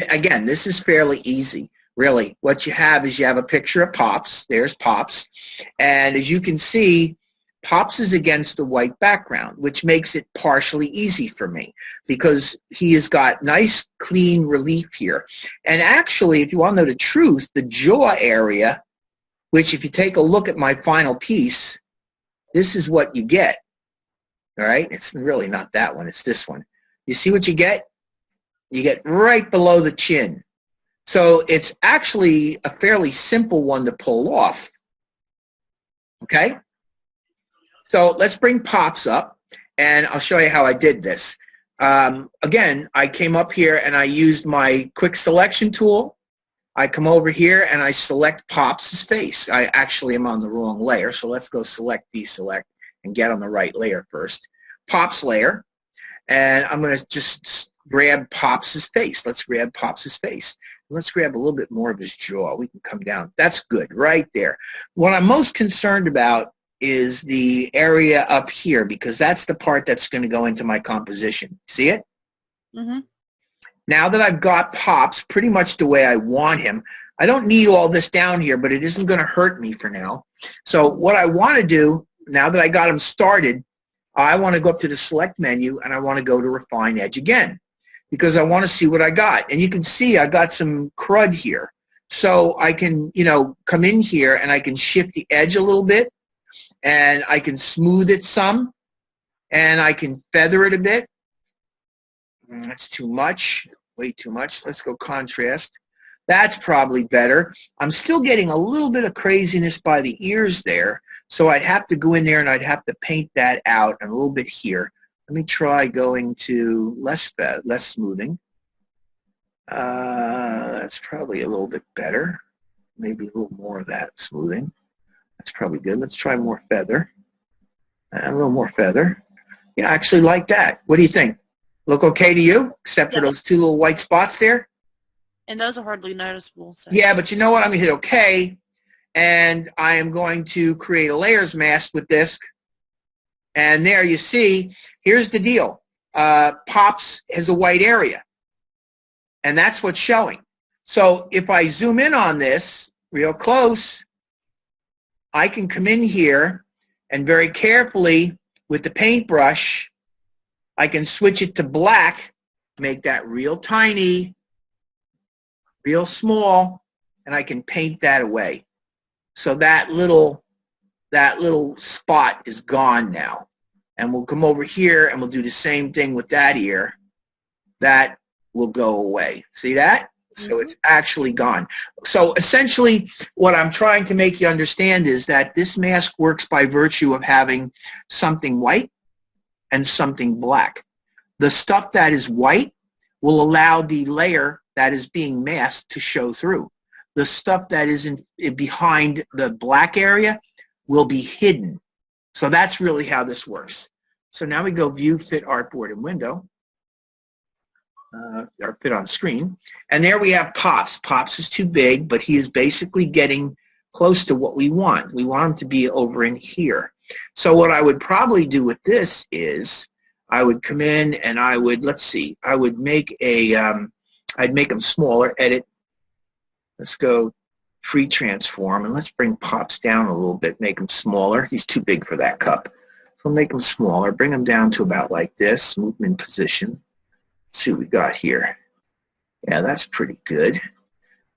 again, this is fairly easy. Really, what you have is you have a picture of Pops. There's Pops. And as you can see, Pops is against the white background, which makes it partially easy for me because he has got nice, clean relief here. And actually, if you want to know the truth, the jaw area, which if you take a look at my final piece, this is what you get. All right? It's really not that one. It's this one. You see what you get? You get right below the chin. So it's actually a fairly simple one to pull off. Okay? So let's bring Pops up, and I'll show you how I did this. Again, I came up here and I used my quick selection tool. I come over here and I select Pops' face. I actually am on the wrong layer, so let's go select, deselect, and get on the right layer first. Pops layer, and I'm going to just grab Pops' face. Let's grab Pops' face. Let's grab a little bit more of his jaw. We can come down. That's good, right there. What I'm most concerned about is the area up here because that's the part that's going to go into my composition. See it? Mm-hmm. Now that I've got Pops pretty much the way I want him, I don't need all this down here, but it isn't going to hurt me for now. So what I want to do, now that I got him started, I want to go up to the Select menu, and I want to go to Refine Edge again because I want to see what I got. And you can see I got some crud here. So I can, you know, come in here, and I can shift the edge a little bit, and I can smooth it some, and I can feather it a bit. That's too much, way too much. Let's go contrast. That's probably better. I'm still getting a little bit of craziness by the ears there, so I'd have to go in there and I'd have to paint that out and a little bit here. Let me try going to less smoothing. That's probably a little bit better. Maybe a little more of that smoothing. That's probably good. Let's try more feather. A little more feather. Yeah, I actually like that. What do you think? Look okay to you, except for those two little white spots there? And those are hardly noticeable. So. Yeah, but you know what? I'm going to hit OK, and I am going to create a layers mask with this. And there you see, here's the deal. Pops has a white area, and that's what's showing. So if I zoom in on this real close, I can come in here and very carefully with the paintbrush, I can switch it to black, make that real tiny, real small, and I can paint that away. So that little spot is gone now. And we'll come over here and we'll do the same thing with that ear. That will go away. See that? So it's actually gone. So essentially, what I'm trying to make you understand is that this mask works by virtue of having something white and something black. The stuff that is white will allow the layer that is being masked to show through. The stuff that is behind the black area will be hidden. So that's really how this works. So now we go View, Fit, Artboard, and Window. Or Fit on Screen. And there we have Pops. Pops is too big, but he is basically getting close to what we want. We want him to be over in here. So what I would probably do with this is I would come in and I would, let's see, I would make a, I'd make them smaller, edit. Let's go Free Transform, and let's bring Pops down a little bit, make him smaller. He's too big for that cup. So make him smaller, bring him down to about like this, move him in position. Let's see what we got here. Yeah, that's pretty good.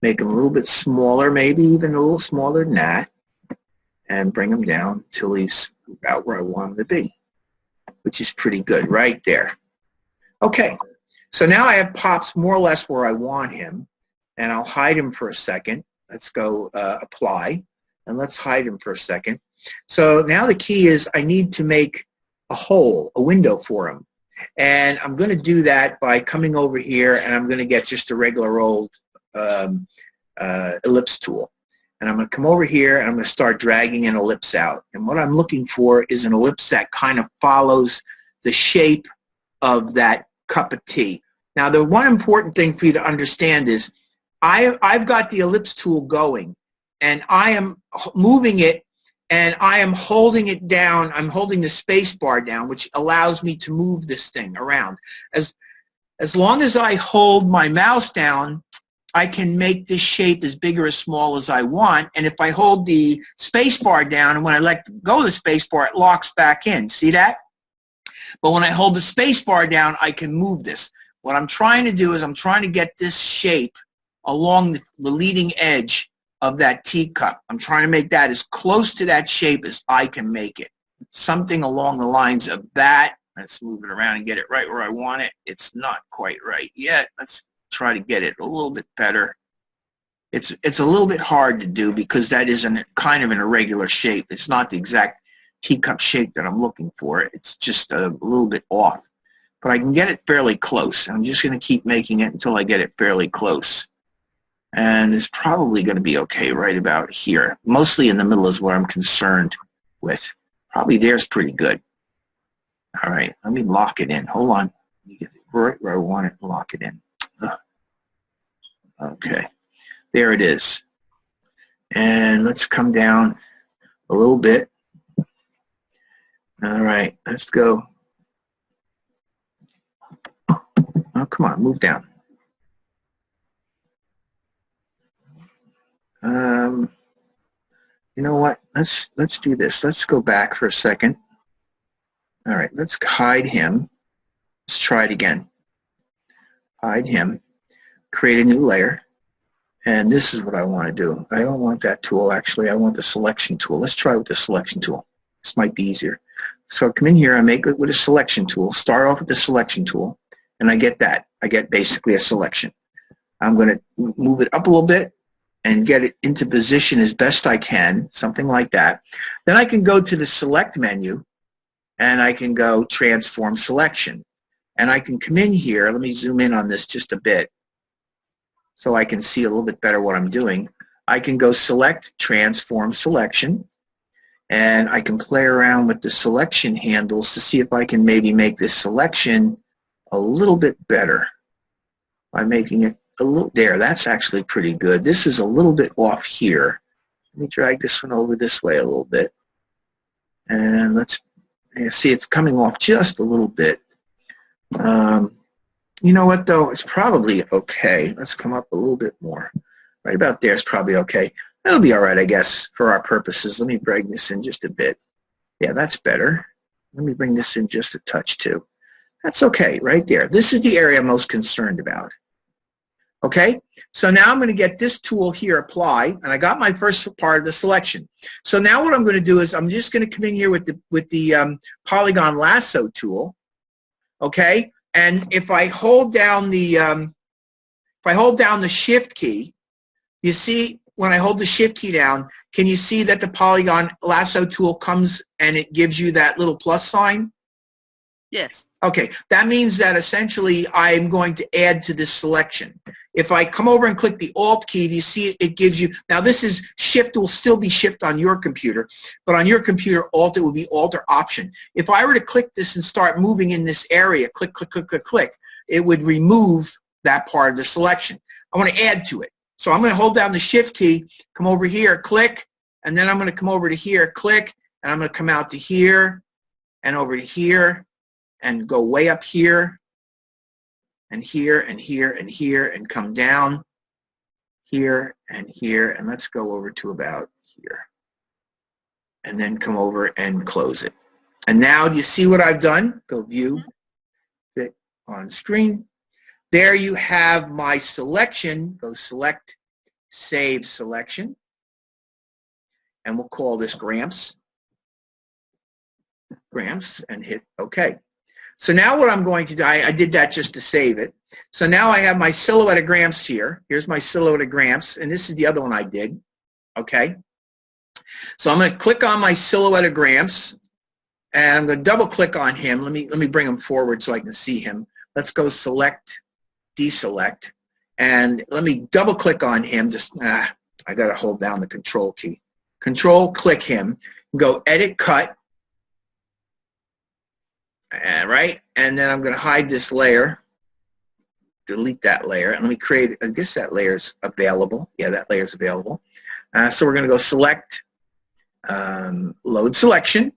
Make him a little bit smaller, maybe even a little smaller than that, and bring him down till he's about where I want him to be, which is pretty good right there. Okay, so now I have Pops more or less where I want him, and I'll hide him for a second. Let's go Apply, and let's hide him for a second. So now the key is I need to make a hole, a window for him. And I'm going to do that by coming over here, and I'm going to get just a regular old ellipse tool. And I'm going to come over here, and I'm going to start dragging an ellipse out. And what I'm looking for is an ellipse that kind of follows the shape of that cup of tea. Now, the one important thing for you to understand is I've got the ellipse tool going, and I am moving it, and I am holding it down. I'm holding the space bar down, which allows me to move this thing around. As long as I hold my mouse down, I can make this shape as big or as small as I want. And if I hold the space bar down, and when I let go of the space bar, it locks back in. See that? But when I hold the space bar down, I can move this. What I'm trying to do is I'm trying to get this shape along the leading edge of that teacup. I'm trying to make that as close to that shape as I can make it. Something along the lines of that. Let's move it around and get it right where I want it. It's not quite right yet. Let's try to get it a little bit better. It's a little bit hard to do because that is kind of an irregular shape. It's not the exact teacup shape that I'm looking for. It's just a little bit off. But I can get it fairly close. I'm just going to keep making it until I get it fairly close. And it's probably going to be okay right about here. Mostly in the middle is what I'm concerned with. Probably there's pretty good. All right, let me lock it in. Hold on. Let me get it right where I want it and lock it in. Okay, there it is. And let's come down a little bit. All right, let's go. Oh, come on, move down. You know what? Let's do this. Let's go back for a second. All right, let's hide him. Let's try it again. Hide him. Create a new layer. And this is what I want to do. I don't want that tool, actually. I want the selection tool. Let's try with the selection tool. This might be easier. So I come in here, I make it with a selection tool. Start off with the selection tool, and I get that. I get basically a selection. I'm going to move it up a little bit and get it into position as best I can, something like that. Then I can go to the Select menu, and I can go Transform Selection. And I can come in here. Let me zoom in on this just a bit so I can see a little bit better what I'm doing. I can go Select Transform Selection, and I can play around with the selection handles to see if I can maybe make this selection a little bit better by making it a little there. That's actually pretty good. This is a little bit off here. Let me drag this one over this way a little bit, and let's see, it's coming off just a little bit. You know what though, it's probably okay. Let's come up a little bit more. Right about there is probably okay. That'll be all right, I guess, for our purposes. Let me bring this in just a bit. Yeah, that's better. Let me bring this in just a touch too. That's okay, right there. This is the area I'm most concerned about. Okay, so now I'm going to get this tool here, Apply, and I got my first part of the selection. So now what I'm going to do is I'm just going to come in here with the Polygon Lasso tool. Okay, and if I hold down the if I hold down the shift key, you see when I hold the shift key down, can you see that the polygon lasso tool comes and it gives you that little plus sign? Yes. Okay, that means that essentially I'm going to add to this selection. If I come over and click the Alt key, do you see it gives you, now this is Shift will still be Shift on your computer, but on your computer, Alt, it would be Alt or Option. If I were to click this and start moving in this area, click, click, click, click, click, it would remove that part of the selection. I want to add to it. So I'm going to hold down the Shift key, come over here, click, and then I'm going to come over to here, click, and I'm going to come out to here and over to here and go way up here and here and here and here and come down here and here, and let's go over to about here and then come over and close it. And now do you see what I've done? Go View, Fit on Screen. There you have my selection. Go Select, Save Selection, and we'll call this Gramps, and hit OK. So now what I'm going to do, I did that just to save it. So now I have my silhouette of Gramps here. Here's my silhouette of Gramps, and this is the other one I did. Okay. So I'm going to click on my silhouette of Gramps, and I'm going to double click on him. Let me bring him forward so I can see him. Let's go Select, Deselect, and let me double click on him. I got to hold down the Control key. Control click him. Go Edit Cut. Right, and then I'm going to hide this layer, delete that layer, and let me create, I guess that layer's available. Yeah, that layer's available. So we're going to go Select, Load Selection,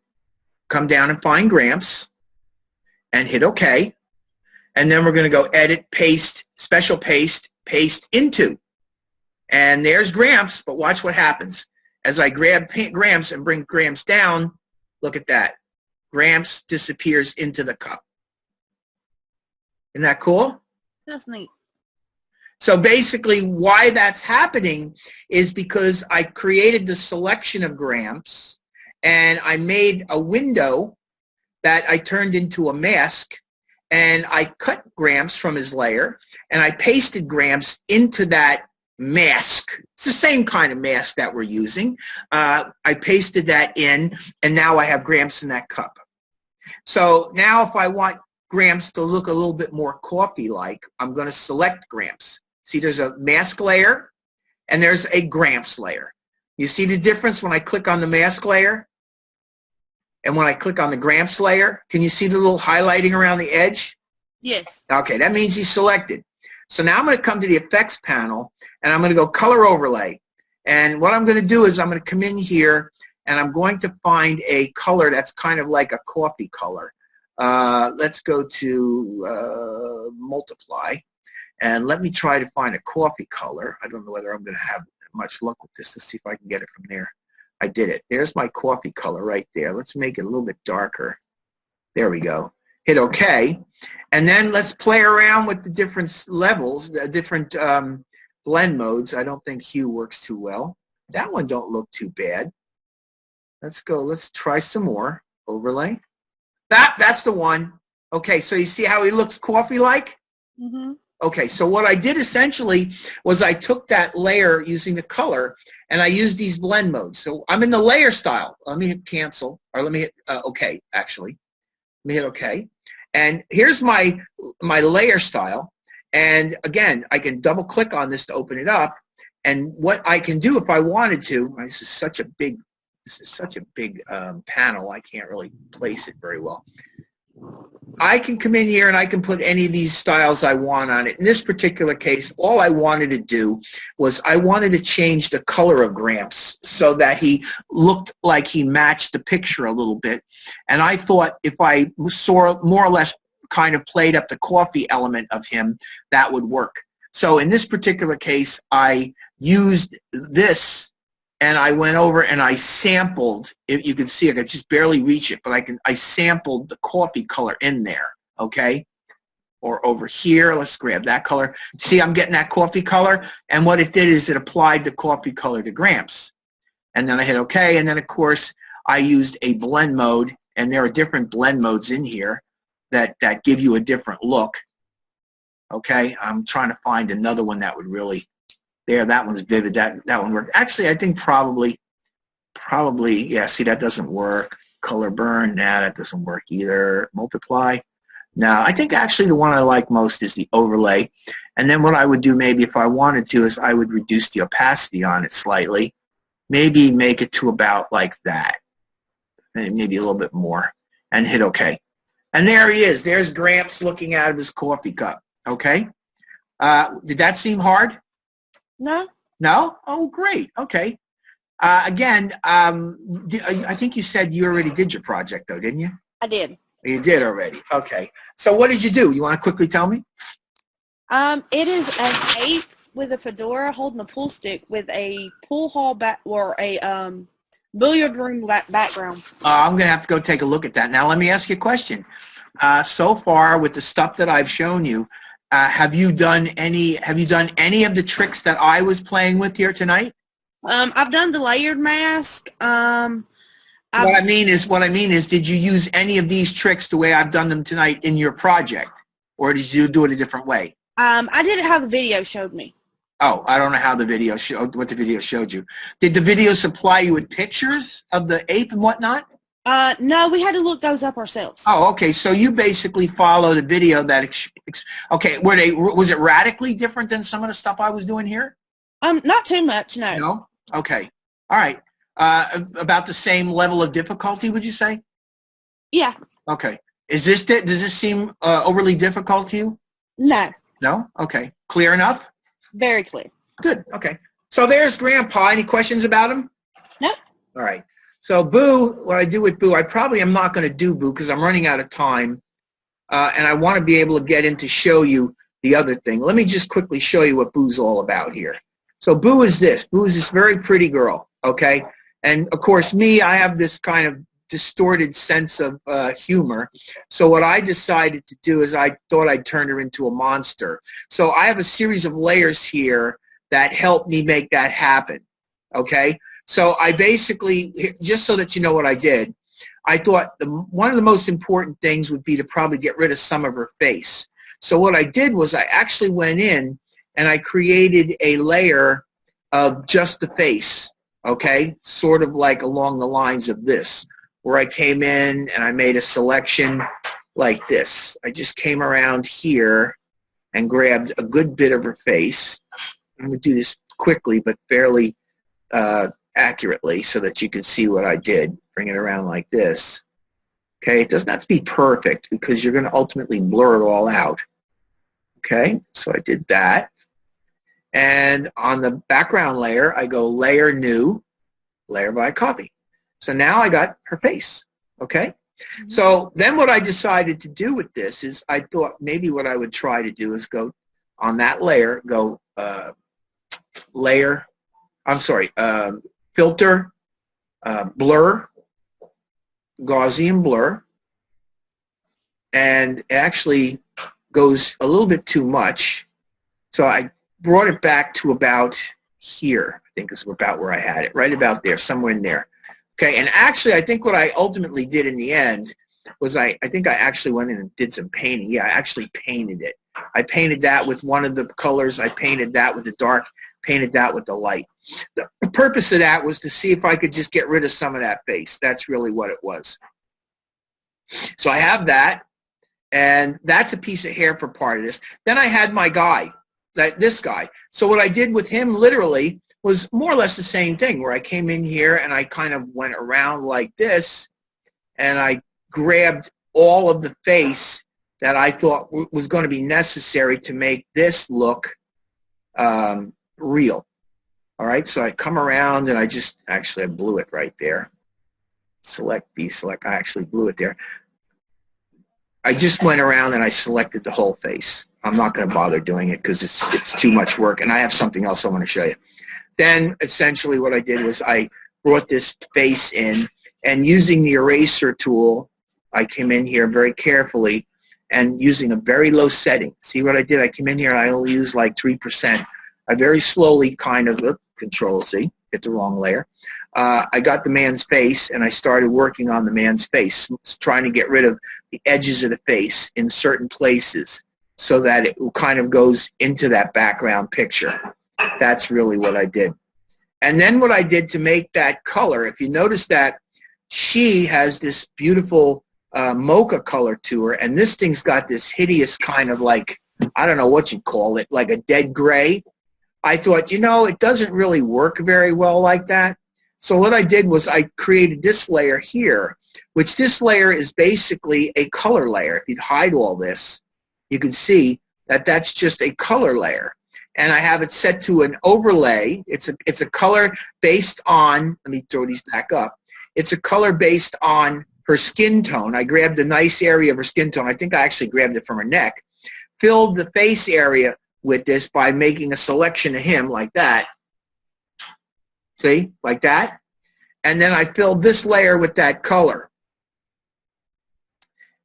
come down and find Gramps, and hit OK. And then we're going to go Edit, Paste, Special Paste, Paste Into. And there's Gramps, but watch what happens. As I grab Gramps and bring Gramps down, look at that. Gramps disappears into the cup. Isn't that cool? That's neat. So basically why that's happening is because I created the selection of Gramps and I made a window that I turned into a mask, and I cut Gramps from his layer and I pasted Gramps into that mask. It's the same kind of mask that we're using. I pasted that in, and now I have Gramps in that cup. So now if I want Gramps to look a little bit more coffee-like, I'm going to select Gramps. See, there's a mask layer and there's a Gramps layer. You see the difference when I click on the mask layer and when I click on the Gramps layer? Can you see the little highlighting around the edge? Yes. Okay, that means he's selected. So now I'm going to come to the Effects panel, and I'm going to go Color Overlay. And what I'm going to do is I'm going to come in here, and I'm going to find a color that's kind of like a coffee color. Let's go to Multiply, and let me try to find a coffee color. I don't know whether I'm going to have much luck with this. Let's see if I can get it from there. I did it. There's my coffee color right there. Let's make it a little bit darker. There we go. Hit OK. And then let's play around with the different levels, the different blend modes. I don't think hue works too well. That one don't look too bad. Let's go. Let's try some more. Overlay. That's the one. Okay, so you see how he looks coffee-like? Mm-hmm. Okay, so what I did essentially was I took that layer using the color, and I used these blend modes. So I'm in the layer style. Let me hit Cancel, or let me hit OK, actually. Let me hit OK. And here's my layer style. And again, I can double click on this to open it up. And what I can do if I wanted to, this is such a big panel, I can't really place it very well. I can come in here and I can put any of these styles I want on it. In this particular case, all I wanted to do was I wanted to change the color of Gramps so that he looked like he matched the picture a little bit. And I thought if I saw more or less kind of played up the coffee element of him, that would work. So in this particular case, I used this and I went over and I sampled, if you can see, I could just barely reach it, but I sampled the coffee color in there, okay? Or over here, let's grab that color. See, I'm getting that coffee color, and what it did is it applied the coffee color to Gramps. And then I hit OK, and then of course I used a blend mode, and there are different blend modes in here that give you a different look. Okay, I'm trying to find another one that would really, there, that one's vivid, that one worked. Actually, I think probably, yeah, see, that doesn't work. Color burn, nah, that doesn't work either. Multiply, now, I think actually the one I like most is the overlay. And then what I would do maybe if I wanted to is I would reduce the opacity on it slightly. Maybe make it to about like that. And maybe a little bit more. And hit OK. And there he is. There's Gramps looking out of his coffee cup. Okay? Did that seem hard? No. No? Oh, great. Okay. Again, I think you said you already did your project, though, didn't you? I did. You did already. Okay. So what did you do? You want to quickly tell me? It is an ape with a fedora holding a pool stick with a pool hall back or a billiard room background. I'm going to have to go take a look at that. Now, let me ask you a question. So far, with the stuff that I've shown you, have you done any of the tricks that I was playing with here tonight? I've done the layered mask. What I mean is, did you use any of these tricks the way I've done them tonight in your project, or did you do it a different way? I did it how the video showed me. Oh, I don't know how the video showed, what the video showed you. Did the video supply you with pictures of the ape and whatnot? No, we had to look those up ourselves. Oh, okay. So you basically followed a video that, okay, was it radically different than some of the stuff I was doing here? Not too much, no. No? Okay. All right. About the same level of difficulty, would you say? Yeah. Okay. Does this seem overly difficult to you? No. No? Okay. Clear enough? Very clear. Good. Okay. So there's Grandpa. Any questions about him? Nope. All right. So Boo, what I do with Boo, I probably am not going to do Boo because I'm running out of time. And I want to be able to get in to show you the other thing. Let me just quickly show you what Boo's all about here. So Boo is this. Boo is this very pretty girl, okay? And, of course, me, I have this kind of distorted sense of humor. So what I decided to do is I thought I'd turn her into a monster. So I have a series of layers here that help me make that happen, okay? So I basically, just so that you know what I did, I thought one of the most important things would be to probably get rid of some of her face. So what I did was I actually went in and I created a layer of just the face, okay, sort of like along the lines of this, where I came in and I made a selection like this. I just came around here and grabbed a good bit of her face. I'm going to do this quickly but fairly accurately so that you can see what I did. Bring it around like this. Okay, it doesn't have to be perfect because you're going to ultimately blur it all out. Okay, so I did that. And on the background layer, I go layer new, layer by copy. So now I got her face, okay? Mm-hmm. So then what I decided to do with this is I thought maybe what I would try to do is go on that layer, go filter, blur, Gaussian blur, and it actually goes a little bit too much. So I brought it back to about here. I think is about where I had it, right about there, somewhere in there. Okay, and actually I think what I ultimately did in the end was I think I actually went in and did some painting. Yeah, I actually painted it. I painted that with one of the colors. I painted that with the dark, painted that with the light. The purpose of that was to see if I could just get rid of some of that face. That's really what it was. So I have that, and that's a piece of hair for part of this. Then I had my guy, this guy. So what I did with him literally was more or less the same thing, where I came in here and I kind of went around like this, and I grabbed all of the face that I thought was going to be necessary to make this look real. All right, so I come around and I blew it right there. I actually blew it there. I just went around and I selected the whole face. I'm not going to bother doing it because it's too much work, and I have something else I want to show you. Then essentially what I did was I brought this face in, and using the eraser tool, I came in here very carefully and using a very low setting. See what I did? I came in here and I only used like 3%. I very slowly kind of, Control-C, hit the wrong layer. I got the man's face and I started working on the man's face, trying to get rid of the edges of the face in certain places. so that it kind of goes into that background picture. That's really what I did. And then what I did to make that color, if you notice that she has this beautiful mocha color to her, and this thing's got this hideous kind of like, I don't know what you call it, like a dead gray. I thought, you know, it doesn't really work very well like that. So what I did was I created this layer here, which this layer is basically a color layer. If you'd hide all this, you can see that that's just a color layer. And I have it set to an overlay. It's a color based on, let me throw these back up. It's a color based on her skin tone. I grabbed a nice area of her skin tone. I think I actually grabbed it from her neck. Filled the face area with this by making a selection of him like that. See, like that. And then I filled this layer with that color.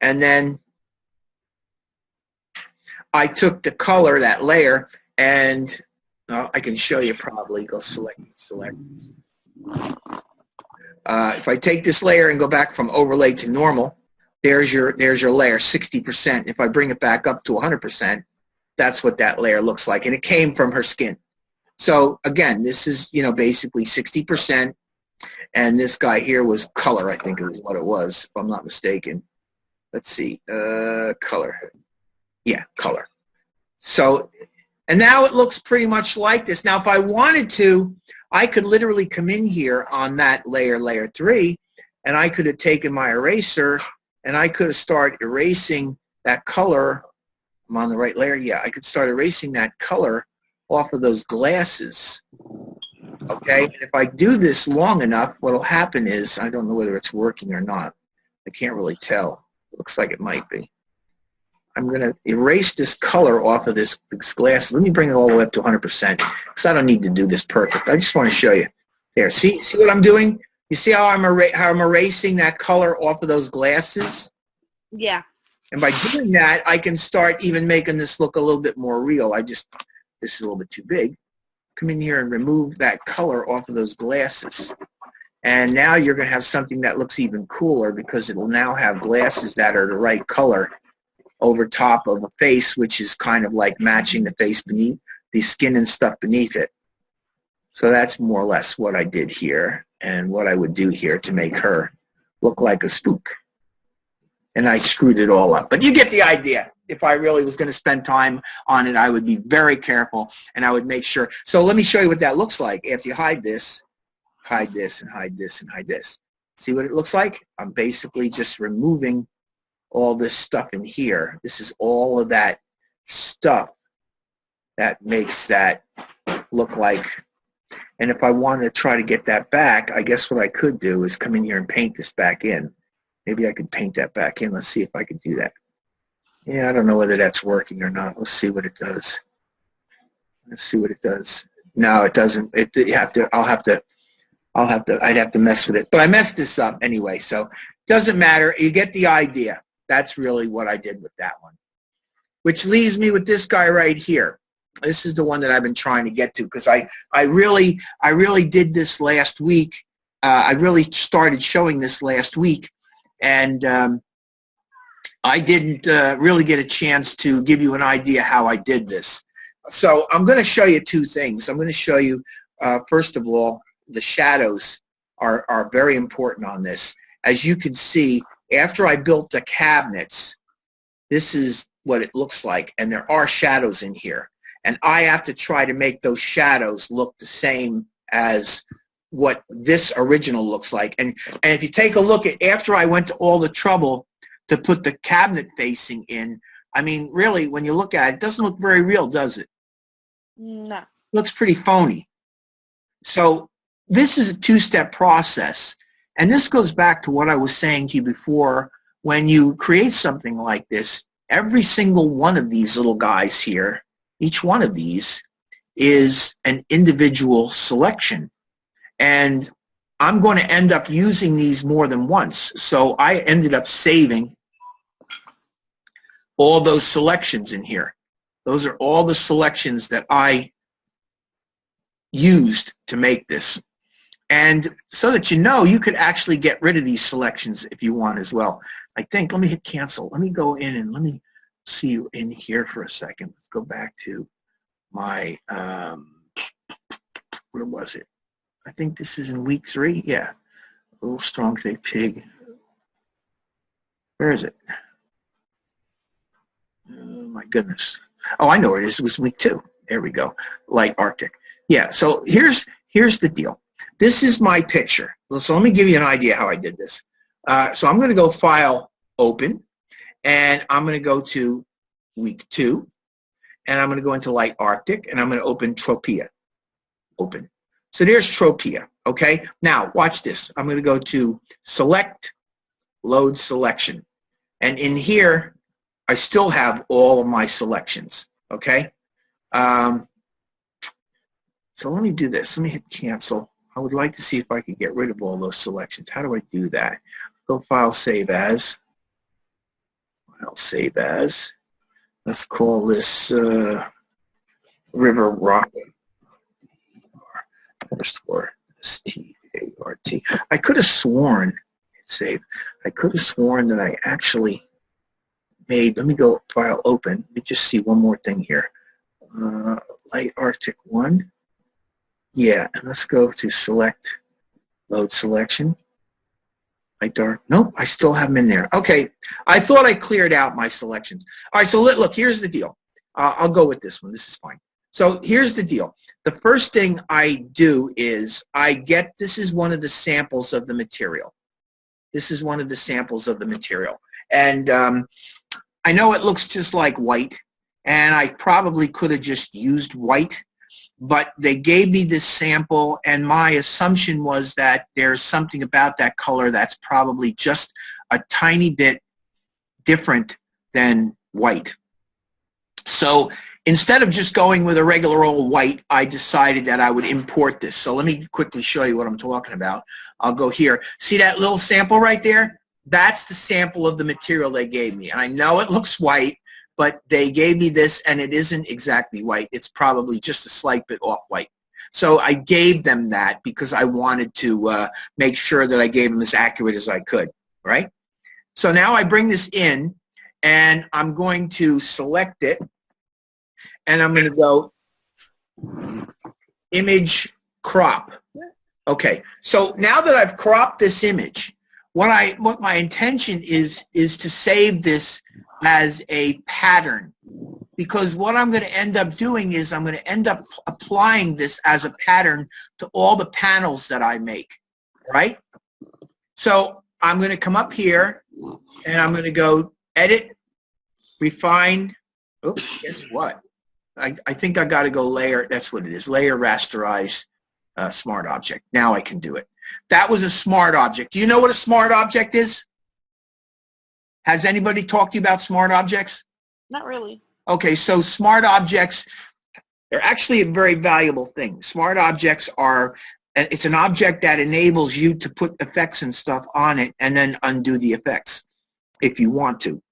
And then I took the color, that layer, and I can show you probably. Go select. If I take this layer and go back from overlay to normal, there's your layer, 60%. If I bring it back up to 100%, that's what that layer looks like. And it came from her skin. So again, this is, you know, basically 60%. And this guy here was color, I think is what it was, if I'm not mistaken. Let's see, color. Yeah, color. So, and now it looks pretty much like this. Now, if I wanted to, I could literally come in here on that layer, layer 3, and I could have taken my eraser and I could have started erasing that color. I'm on the right layer. Yeah, I could start erasing that color off of those glasses. Okay, and if I do this long enough, what will happen is, I don't know whether it's working or not. I can't really tell. Looks like it might be. I'm going to erase this color off of this glass. Let me bring it all the way up to 100% because I don't need to do this perfect. I just want to show you. There, see what I'm doing? You see how I'm erasing that color off of those glasses? Yeah. And by doing that, I can start even making this look a little bit more real. This is a little bit too big. Come in here and remove that color off of those glasses. And now you're going to have something that looks even cooler because it will now have glasses that are the right color over top of a face, which is kind of like matching the face beneath, the skin and stuff beneath it. So that's more or less what I did here and what I would do here to make her look like a spook. And I screwed it all up. But you get the idea. If I really was going to spend time on it, I would be very careful and I would make sure. So let me show you what that looks like. After you hide this and hide this and hide this. See what it looks like? I'm basically just removing all this stuff in here. This is all of that stuff that makes that look like. And if I want to try to get that back, I guess what I could do is come in here and paint this back in. Maybe I could paint that back in. Let's see if I can do that. Yeah, I don't know whether that's working or not. Let's see what it does. Let's see what it does. No, it doesn't. I'd have to mess with it. But I messed this up anyway, so it doesn't matter. You get the idea. That's really what I did with that one. Which leaves me with this guy right here. This is the one that I've been trying to get to because I really did this last week. I really started showing this last week, and I didn't really get a chance to give you an idea how I did this. So I'm going to show you two things. I'm going to show you, first of all, the shadows are very important on this. As you can see, after I built the cabinets, this is what it looks like, and there are shadows in here. And I have to try to make those shadows look the same as what this original looks like. And if you take a look at, after I went to all the trouble to put the cabinet facing in, I mean, really, when you look at it, it doesn't look very real, does it? No. It looks pretty phony. So this is a two-step process. And this goes back to what I was saying to you before. When you create something like this, every single one of these little guys here, each one of these is an individual selection. And I'm going to end up using these more than once. So I ended up saving all those selections in here. Those are all the selections that I used to make this. And so that you know, you could actually get rid of these selections if you want as well. I think, let me hit cancel. Let me go in and let me see in here for a second. Let's go back to my, where was it? I think this is in week 3. Yeah. A little strong today, pig. Where is it? Oh my goodness. Oh, I know where it is. It was week 2. There we go. Light Arctic. Yeah. So here's the deal. This is my picture. So let me give you an idea how I did this. So I'm going to go File, Open, and I'm going to go to week 2, and I'm going to go into Light Arctic, and I'm going to open Tropea. Open. So there's Tropea. Okay. Now watch this. I'm going to go to Select, Load Selection, and in here I still have all of my selections. Okay. So let me do this. Let me hit Cancel. I would like to see if I could get rid of all those selections. How do I do that? Go File, Save As. File, Save As. Let's call this River Rock. Restore, S-T-A-R-T. I could have sworn, save. I could have sworn that I actually made, let me go File, Open. Let me just see one more thing here. Light Arctic 1. Yeah, and let's go to Select, Load Selection. Light Dark. Nope, I still have them in there. Okay, I thought I cleared out my selections. All right, so look, here's the deal. I'll go with this one. This is fine. So here's the deal. The first thing I do is this is one of the samples of the material. This is one of the samples of the material. And I know it looks just like white, and I probably could have just used white, but they gave me this sample, and my assumption was that there's something about that color that's probably just a tiny bit different than white. So instead of just going with a regular old white, I decided that I would import this. So let me quickly show you what I'm talking about. I'll go here. See that little sample right there? That's the sample of the material they gave me. And I know it looks white, but they gave me this, and it isn't exactly white. It's probably just a slight bit off white. So I gave them that because I wanted to make sure that I gave them as accurate as I could, right? So now I bring this in, and I'm going to select it, and I'm going to go Image Crop. Okay, so now that I've cropped this image, what my intention is to save this as a pattern, because what I'm going to end up doing is I'm going to end up applying this as a pattern to all the panels that I make, right? So I'm going to come up here, and I'm going to go Edit, Refine. Oops, guess what? I think I got to go Layer. That's what it is. Layer, Rasterize, Smart Object. Now I can do it. That was a smart object. Do you know what a smart object is? Has anybody talked to you about smart objects? Not really. Okay, so smart objects, they're actually a very valuable thing. Smart objects are, it's an object that enables you to put effects and stuff on it and then undo the effects if you want to.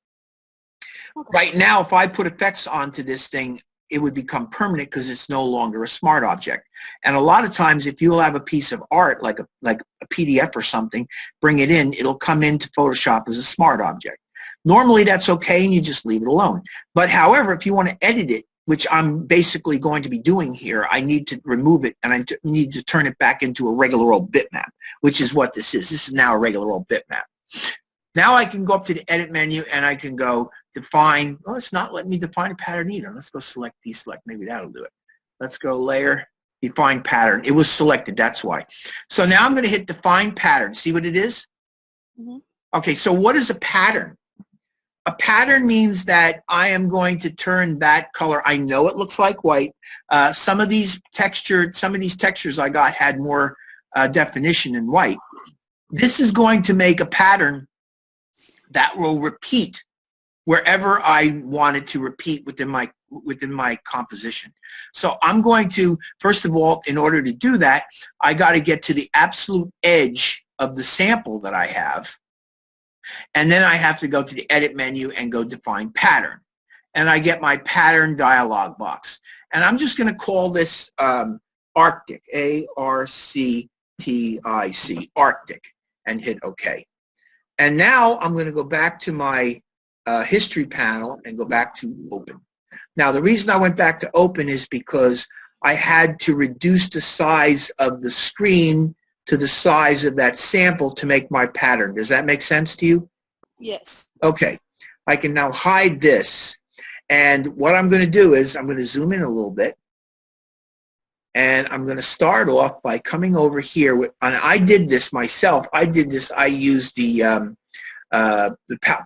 Okay. Right now, if I put effects onto this thing, it would become permanent because it's no longer a smart object. And a lot of times, if you'll have a piece of art, like a PDF or something, bring it in, it'll come into Photoshop as a smart object. Normally, that's okay, and you just leave it alone. But however, if you want to edit it, which I'm basically going to be doing here, I need to remove it, and I need to turn it back into a regular old bitmap, which is what this is. This is now a regular old bitmap. Now I can go up to the Edit menu, and I can go Define. Well, it's not letting me define a pattern either. Let's go Select, Deselect. Maybe that'll do it. Let's go Layer, Define Pattern. It was selected. That's why. So now I'm going to hit Define Pattern. See what it is? Mm-hmm. Okay, so what is a pattern? A pattern means that I am going to turn that color. I know it looks like white. Some of these textures I got had more definition in white. This is going to make a pattern that will repeat wherever I want it to repeat within my composition. So I'm going to, first of all, in order to do that, I got to get to the absolute edge of the sample that I have. And then I have to go to the Edit menu and go Define Pattern. And I get my pattern dialog box. And I'm just going to call this Arctic, A-R-C-T-I-C, Arctic, and hit OK. And now I'm going to go back to my history panel and go back to open. Now, the reason I went back to open is because I had to reduce the size of the screen to the size of that sample to make my pattern. Does that make sense to you? Yes. Okay. I can now hide this. And what I'm going to do is I'm going to zoom in a little bit. And I'm going to start off by coming over here. And I did this myself. I used the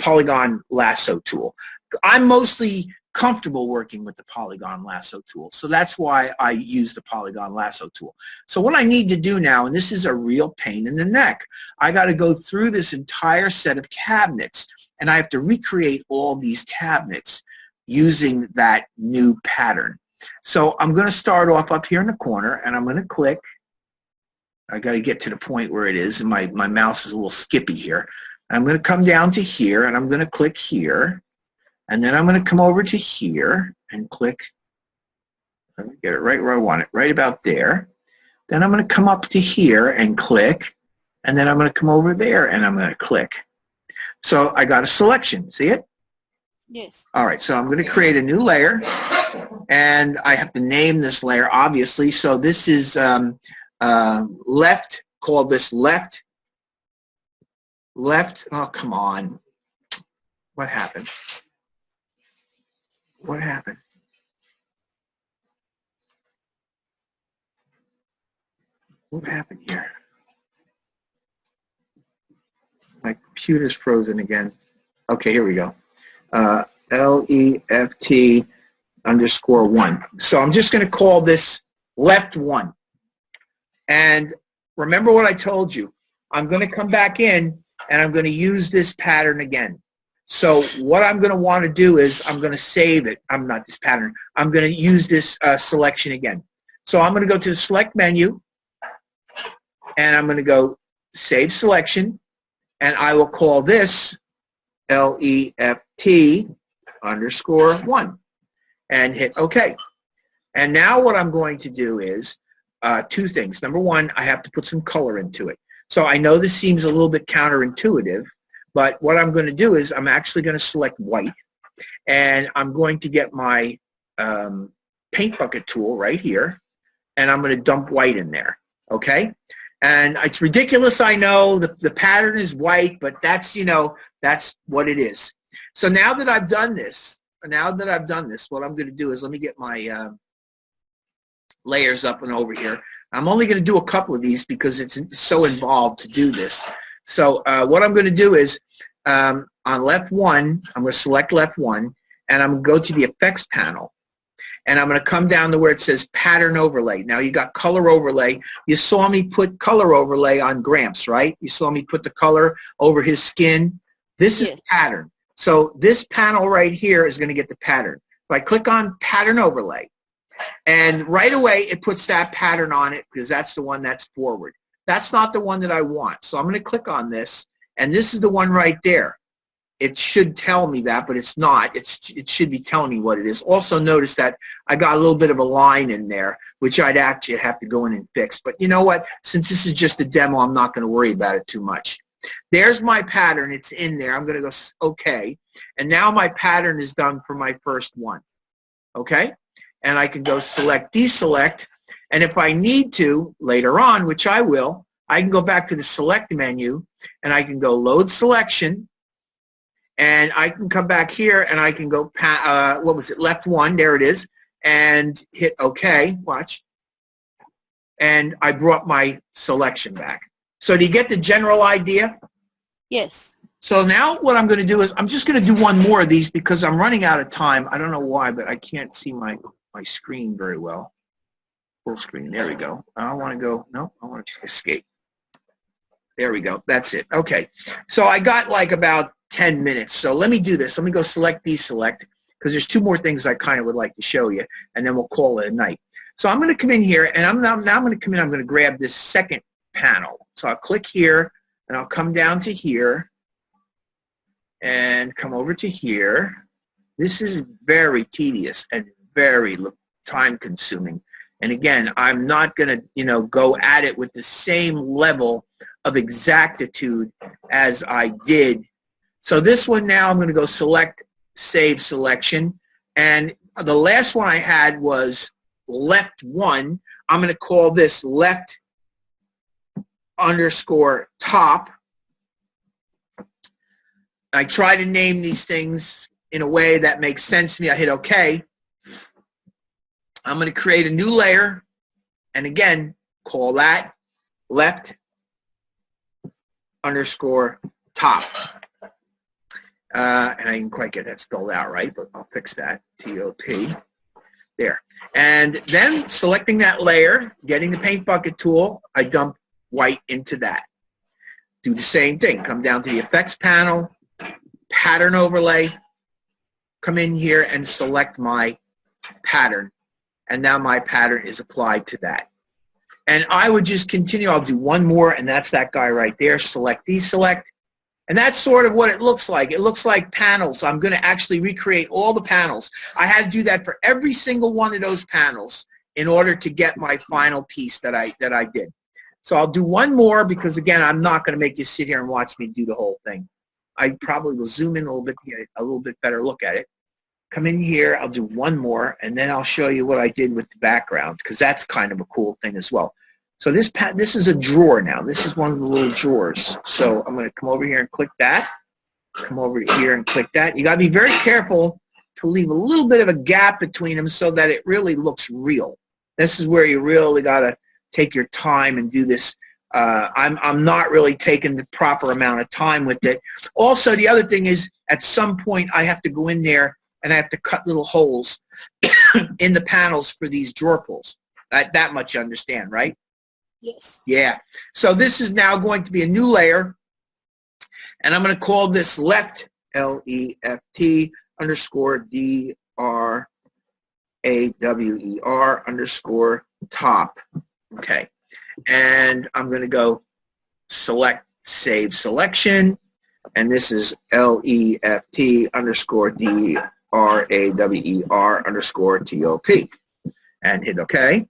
Polygon Lasso tool. I'm mostly comfortable working with the Polygon Lasso tool. So that's why I use the Polygon Lasso tool. So what I need to do now, and this is a real pain in the neck, I got to go through this entire set of cabinets, and I have to recreate all these cabinets using that new pattern. So I'm going to start off up here in the corner, and I'm going to click. I got to get to the point where it is, and my mouse is a little skippy here. I'm going to come down to here, and I'm going to click here. And then I'm going to come over to here and click. Let me get it right where I want it, right about there. Then I'm going to come up to here and click. And then I'm going to come over there and I'm going to click. So I got a selection. See it? Yes. All right, so I'm going to create a new layer. And I have to name this layer, obviously. So this is left, call this left. Left, oh, come on. What happened? What happened? What happened here? My computer's frozen again. Okay, here we go. LEFT_1. So I'm just going to call this left 1. And remember what I told you. I'm going to come back in and I'm going to use this pattern again. So what I'm going to want to do is I'm going to save it. I'm not this pattern. I'm going to use this selection again. So I'm going to go to the select menu and I'm going to go save selection, and I will call this LEFT_1 and hit OK. And now what I'm going to do is two things. Number one, I have to put some color into it. So I know this seems a little bit counterintuitive, but what I'm going to do is I'm actually going to select white, and I'm going to get my paint bucket tool right here, and I'm going to dump white in there, okay? And it's ridiculous, I know, the pattern is white, but that's, you know, that's what it is. So now that I've done this, what I'm going to do is let me get my layers up and over here. I'm only going to do a couple of these because it's so involved to do this. So what I'm going to do is on left 1, I'm going to select left 1, and I'm going to go to the effects panel. And I'm going to come down to where it says pattern overlay. Now you got color overlay. You saw me put color overlay on Gramps, right? You saw me put the color over his skin. This is pattern. So this panel right here is going to get the pattern. If I click on pattern overlay, and right away it puts that pattern on it because that's the one that's forward. That's not the one that I want. So I'm going to click on this, and this is the one right there. It should tell me that, but it's not. It should be telling me what it is. Also notice that I got a little bit of a line in there, which I'd actually have to go in and fix. But you know what? Since this is just a demo, I'm not going to worry about it too much. There's my pattern. It's in there. I'm going to go OK. And now my pattern is done for my first one. Okay? And I can go select, deselect. And if I need to, later on, which I will, I can go back to the select menu, and I can go load selection. And I can come back here and I can go, what was it, left 1, there it is, and hit OK, watch. And I brought my selection back. So do you get the general idea? Yes. So now what I'm going to do is I'm just going to do one more of these because I'm running out of time. I don't know why, but I can't see my screen very well. Full screen, there we go. I don't want to go, no, I want to escape. There we go, that's it. Okay, so I got like about 10 minutes. So let me do this. Let me go select, deselect, because there's two more things I kind of would like to show you, and then we'll call it a night. So I'm going to come in here, and I'm going to come in. I'm going to grab this second panel. So I'll click here, and I'll come down to here, and come over to here. This is very tedious and very time-consuming. And again, I'm not going to, you know, go at it with the same level of exactitude as I did So this one now, I'm going to go select, save selection. And the last one I had was left 1. I'm going to call this left underscore top. I try to name these things in a way that makes sense to me. I hit OK. I'm going to create a new layer. And again, call that left underscore top. And I didn't quite get that spelled out right, but I'll fix that. T-O-P. There. And then selecting that layer, getting the paint bucket tool, I dump white into that. Do the same thing. Come down to the effects panel, pattern overlay, come in here and select my pattern. And now my pattern is applied to that. And I would just continue. I'll do one more, and that's that guy right there. Select, deselect. And that's sort of what it looks like. It looks like panels. I'm going to actually recreate all the panels. I had to do that for every single one of those panels in order to get my final piece that I did. So I'll do one more because, again, I'm not going to make you sit here and watch me do the whole thing. I probably will zoom in a little bit to get a little bit better look at it. Come in here. I'll do one more, and then I'll show you what I did with the background because that's kind of a cool thing as well. So this is a drawer now. This is one of the little drawers. So I'm going to come over here and click that. Come over here and click that. You got to be very careful to leave a little bit of a gap between them so that it really looks real. This is where you really got to take your time and do this. I'm not really taking the proper amount of time with it. Also, the other thing is at some point I have to go in there and I have to cut little holes in the panels for these drawer pulls. That much you understand, right? Yes. Yeah. So this is now going to be a new layer, and I'm going to call this left, L-E-F-T underscore D-R-A-W-E-R underscore top. Okay. And I'm going to go select, save selection, and this is L-E-F-T underscore D-R-A-W-E-R underscore T-O-P, and hit OK.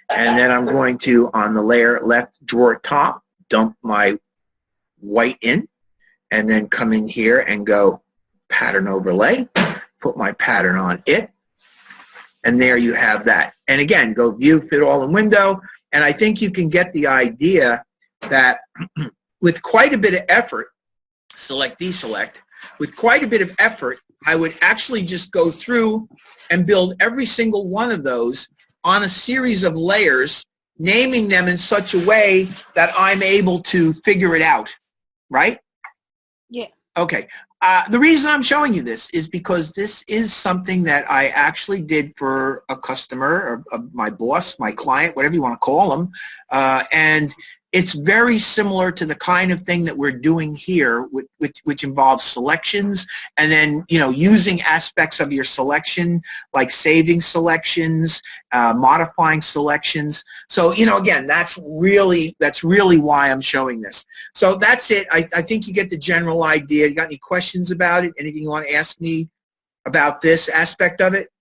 And then I'm going to, on the layer left drawer top, dump my white in, and then come in here and go pattern overlay, put my pattern on it, and there you have that. And again, go view, fit all in window, and I think you can get the idea that with quite a bit of effort, select, deselect, with quite a bit of effort, I would actually just go through and build every single one of those on a series of layers, naming them in such a way that I'm able to figure it out, right? Yeah. Okay. The reason I'm showing you this is because this is something that I actually did for a customer, or my boss, my client, whatever you want to call them, and it's very similar to the kind of thing that we're doing here, which involves selections, and then using aspects of your selection, like saving selections, modifying selections. So again, that's really why I'm showing this. So that's it. I think you get the general idea. You got any questions about it? Anything you want to ask me about this aspect of it?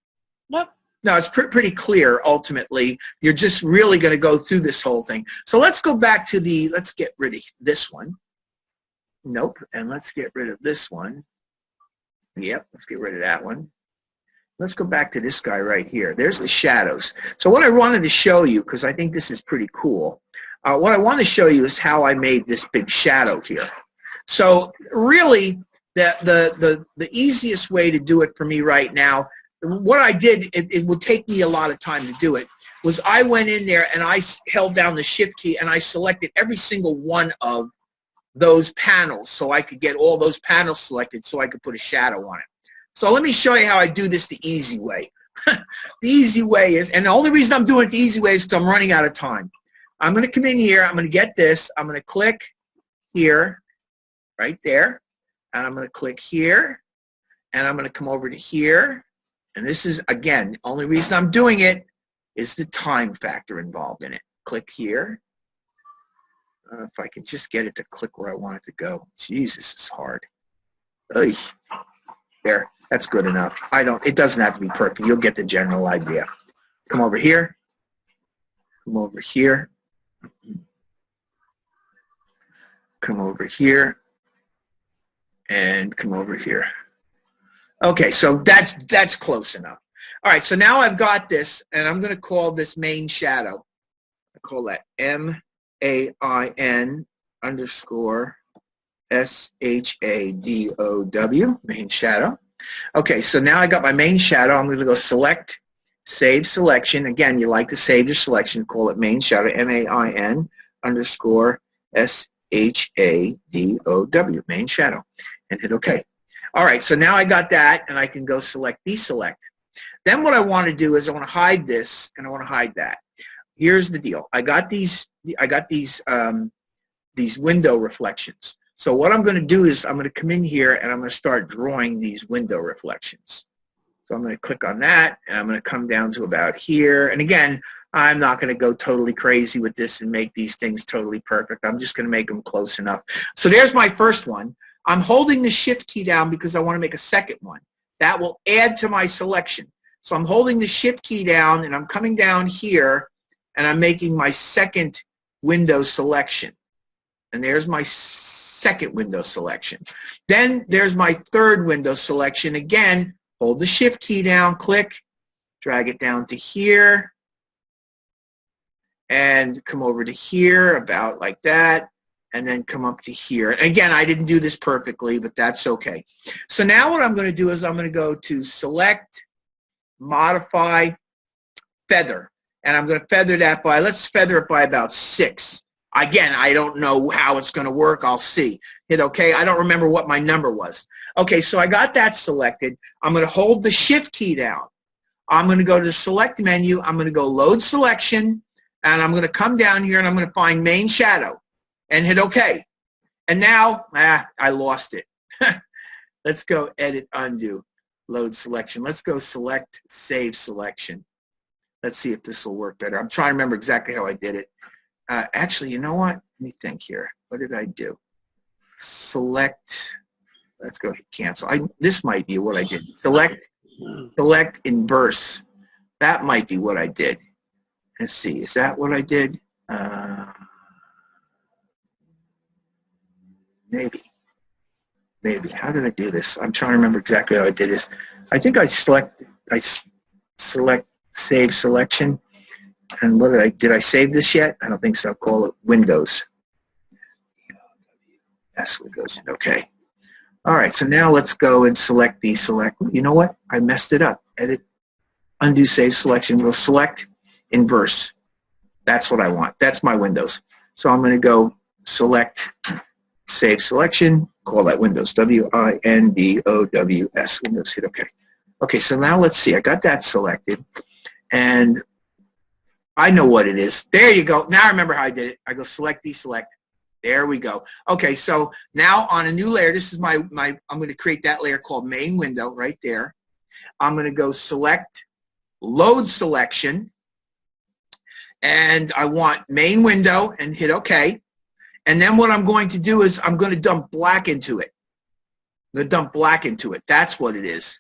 Nope. No, it's pretty clear, ultimately. You're just really going to go through this whole thing. So let's go back to let's get rid of this one. Nope. And let's get rid of this one. Yep, let's get rid of that one. Let's go back to this guy right here. There's the shadows. So what I wanted to show you, because I think this is pretty cool, what I want to show you is how I made this big shadow here. So really, the easiest way to do it for me right now, what I did, it would take me a lot of time to do it, was I went in there and I held down the shift key and I selected every single one of those panels so I could get all those panels selected so I could put a shadow on it. So let me show you how I do this the easy way. The easy way is, and the only reason I'm doing it the easy way is because I'm running out of time. I'm going to come in here, I'm going to get this, I'm going to click here, right there, and I'm going to click here, and I'm going to come over to here. And this is, again, the only reason I'm doing it is the time factor involved in it. Click here. If I can just get it to click where I want it to go. Jesus, it's hard. Oy. There, that's good enough. It doesn't have to be perfect. You'll get the general idea. Come over here. Come over here. Come over here. and come over here. Okay, so that's close enough. All right, so now I've got this, and I'm going to call this main shadow. I call that MAIN underscore SHADOW, main shadow. Okay, so now I got my main shadow. I'm going to go select, save selection. Again, you like to save your selection, call it main shadow, MAIN underscore SHADOW, main shadow, and hit OK. All right, so now I got that, and I can go select deselect. Then what I want to do is I want to hide this, and I want to hide that. Here's the deal. I got these window reflections. So what I'm going to do is I'm going to come in here, and I'm going to start drawing these window reflections. So I'm going to click on that, and I'm going to come down to about here. And again, I'm not going to go totally crazy with this and make these things totally perfect. I'm just going to make them close enough. So there's my first one. I'm holding the Shift key down because I want to make a second one. That will add to my selection. So I'm holding the Shift key down, and I'm coming down here, and I'm making my second window selection. And there's my second window selection. Then there's my third window selection. Again, hold the Shift key down, click, drag it down to here, and come over to here, about like that, and then come up to here. And again, I didn't do this perfectly, but that's okay. So now what I'm going to do is I'm going to go to Select, Modify, Feather. And I'm going to feather that by, let's feather it by about 6. Again, I don't know how it's going to work. I'll see. Hit OK. I don't remember what my number was. Okay, so I got that selected. I'm going to hold the Shift key down. I'm going to go to the Select menu. I'm going to go Load Selection. And I'm going to come down here, and I'm going to find Main Shadow and hit OK. And now, I lost it. Let's go Edit, Undo, Load Selection. Let's go Select, Save Selection. Let's see if this will work better. I'm trying to remember exactly how I did it. Actually, you know what? Let me think here. What did I do? Select. Let's go hit cancel. This might be what I did. Select, inverse. That might be what I did. Let's see. Is that what I did? Maybe. How did I do this? I'm trying to remember exactly how I did this. I think I select, save selection. And what did I save this yet? I don't think so. I'll call it Windows. Yes, Windows. Okay. All right, so now let's go and select deselect. You know what? I messed it up. Edit, undo, save selection. We'll select, inverse. That's what I want. That's my Windows. So I'm going to go select, save selection, call that Windows, W-I-N-D-O-W-S, Windows, hit OK. Okay, so now let's see. I got that selected, and I know what it is. There you go. Now I remember how I did it. I go select, deselect. There we go. Okay, so now on a new layer, this is I'm going to create that layer called Main Window right there. I'm going to go select, Load Selection, and I want Main Window and hit OK. And then what I'm going to do is I'm going to dump black into it. I'm going to dump black into it. That's what it is.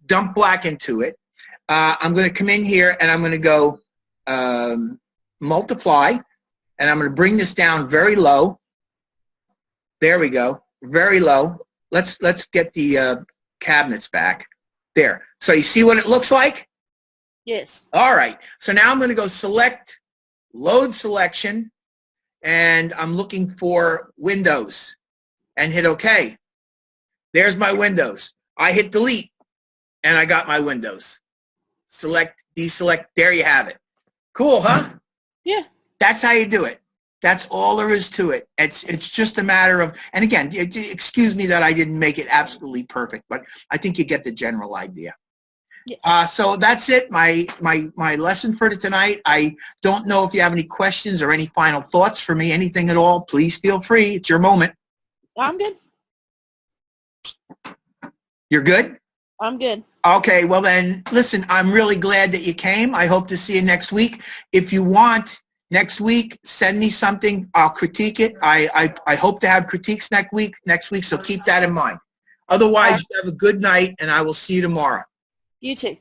Dump black into it. I'm going to come in here, and I'm going to go multiply, and I'm going to bring this down very low. There we go, very low. Let's get the cabinets back. There. So you see what it looks like? Yes. All right. So now I'm going to go select, Load Selection, and I'm looking for Windows, and hit OK. There's my Windows. I hit Delete, and I got my Windows. Select, deselect. There you have it. Cool, huh? Yeah. That's how you do it. That's all there is to it. It's just a matter of, and again, excuse me that I didn't make it absolutely perfect, but I think you get the general idea. Yeah. So that's it, my lesson for tonight. I don't know if you have any questions or any final thoughts for me, anything at all. Please feel free. It's your moment. I'm good. You're good? I'm good. Okay, well then, listen, I'm really glad that you came. I hope to see you next week. If you want, next week, send me something. I'll critique it. I hope to have critiques next week, so keep that in mind. Otherwise, you have a good night, and I will see you tomorrow. You too.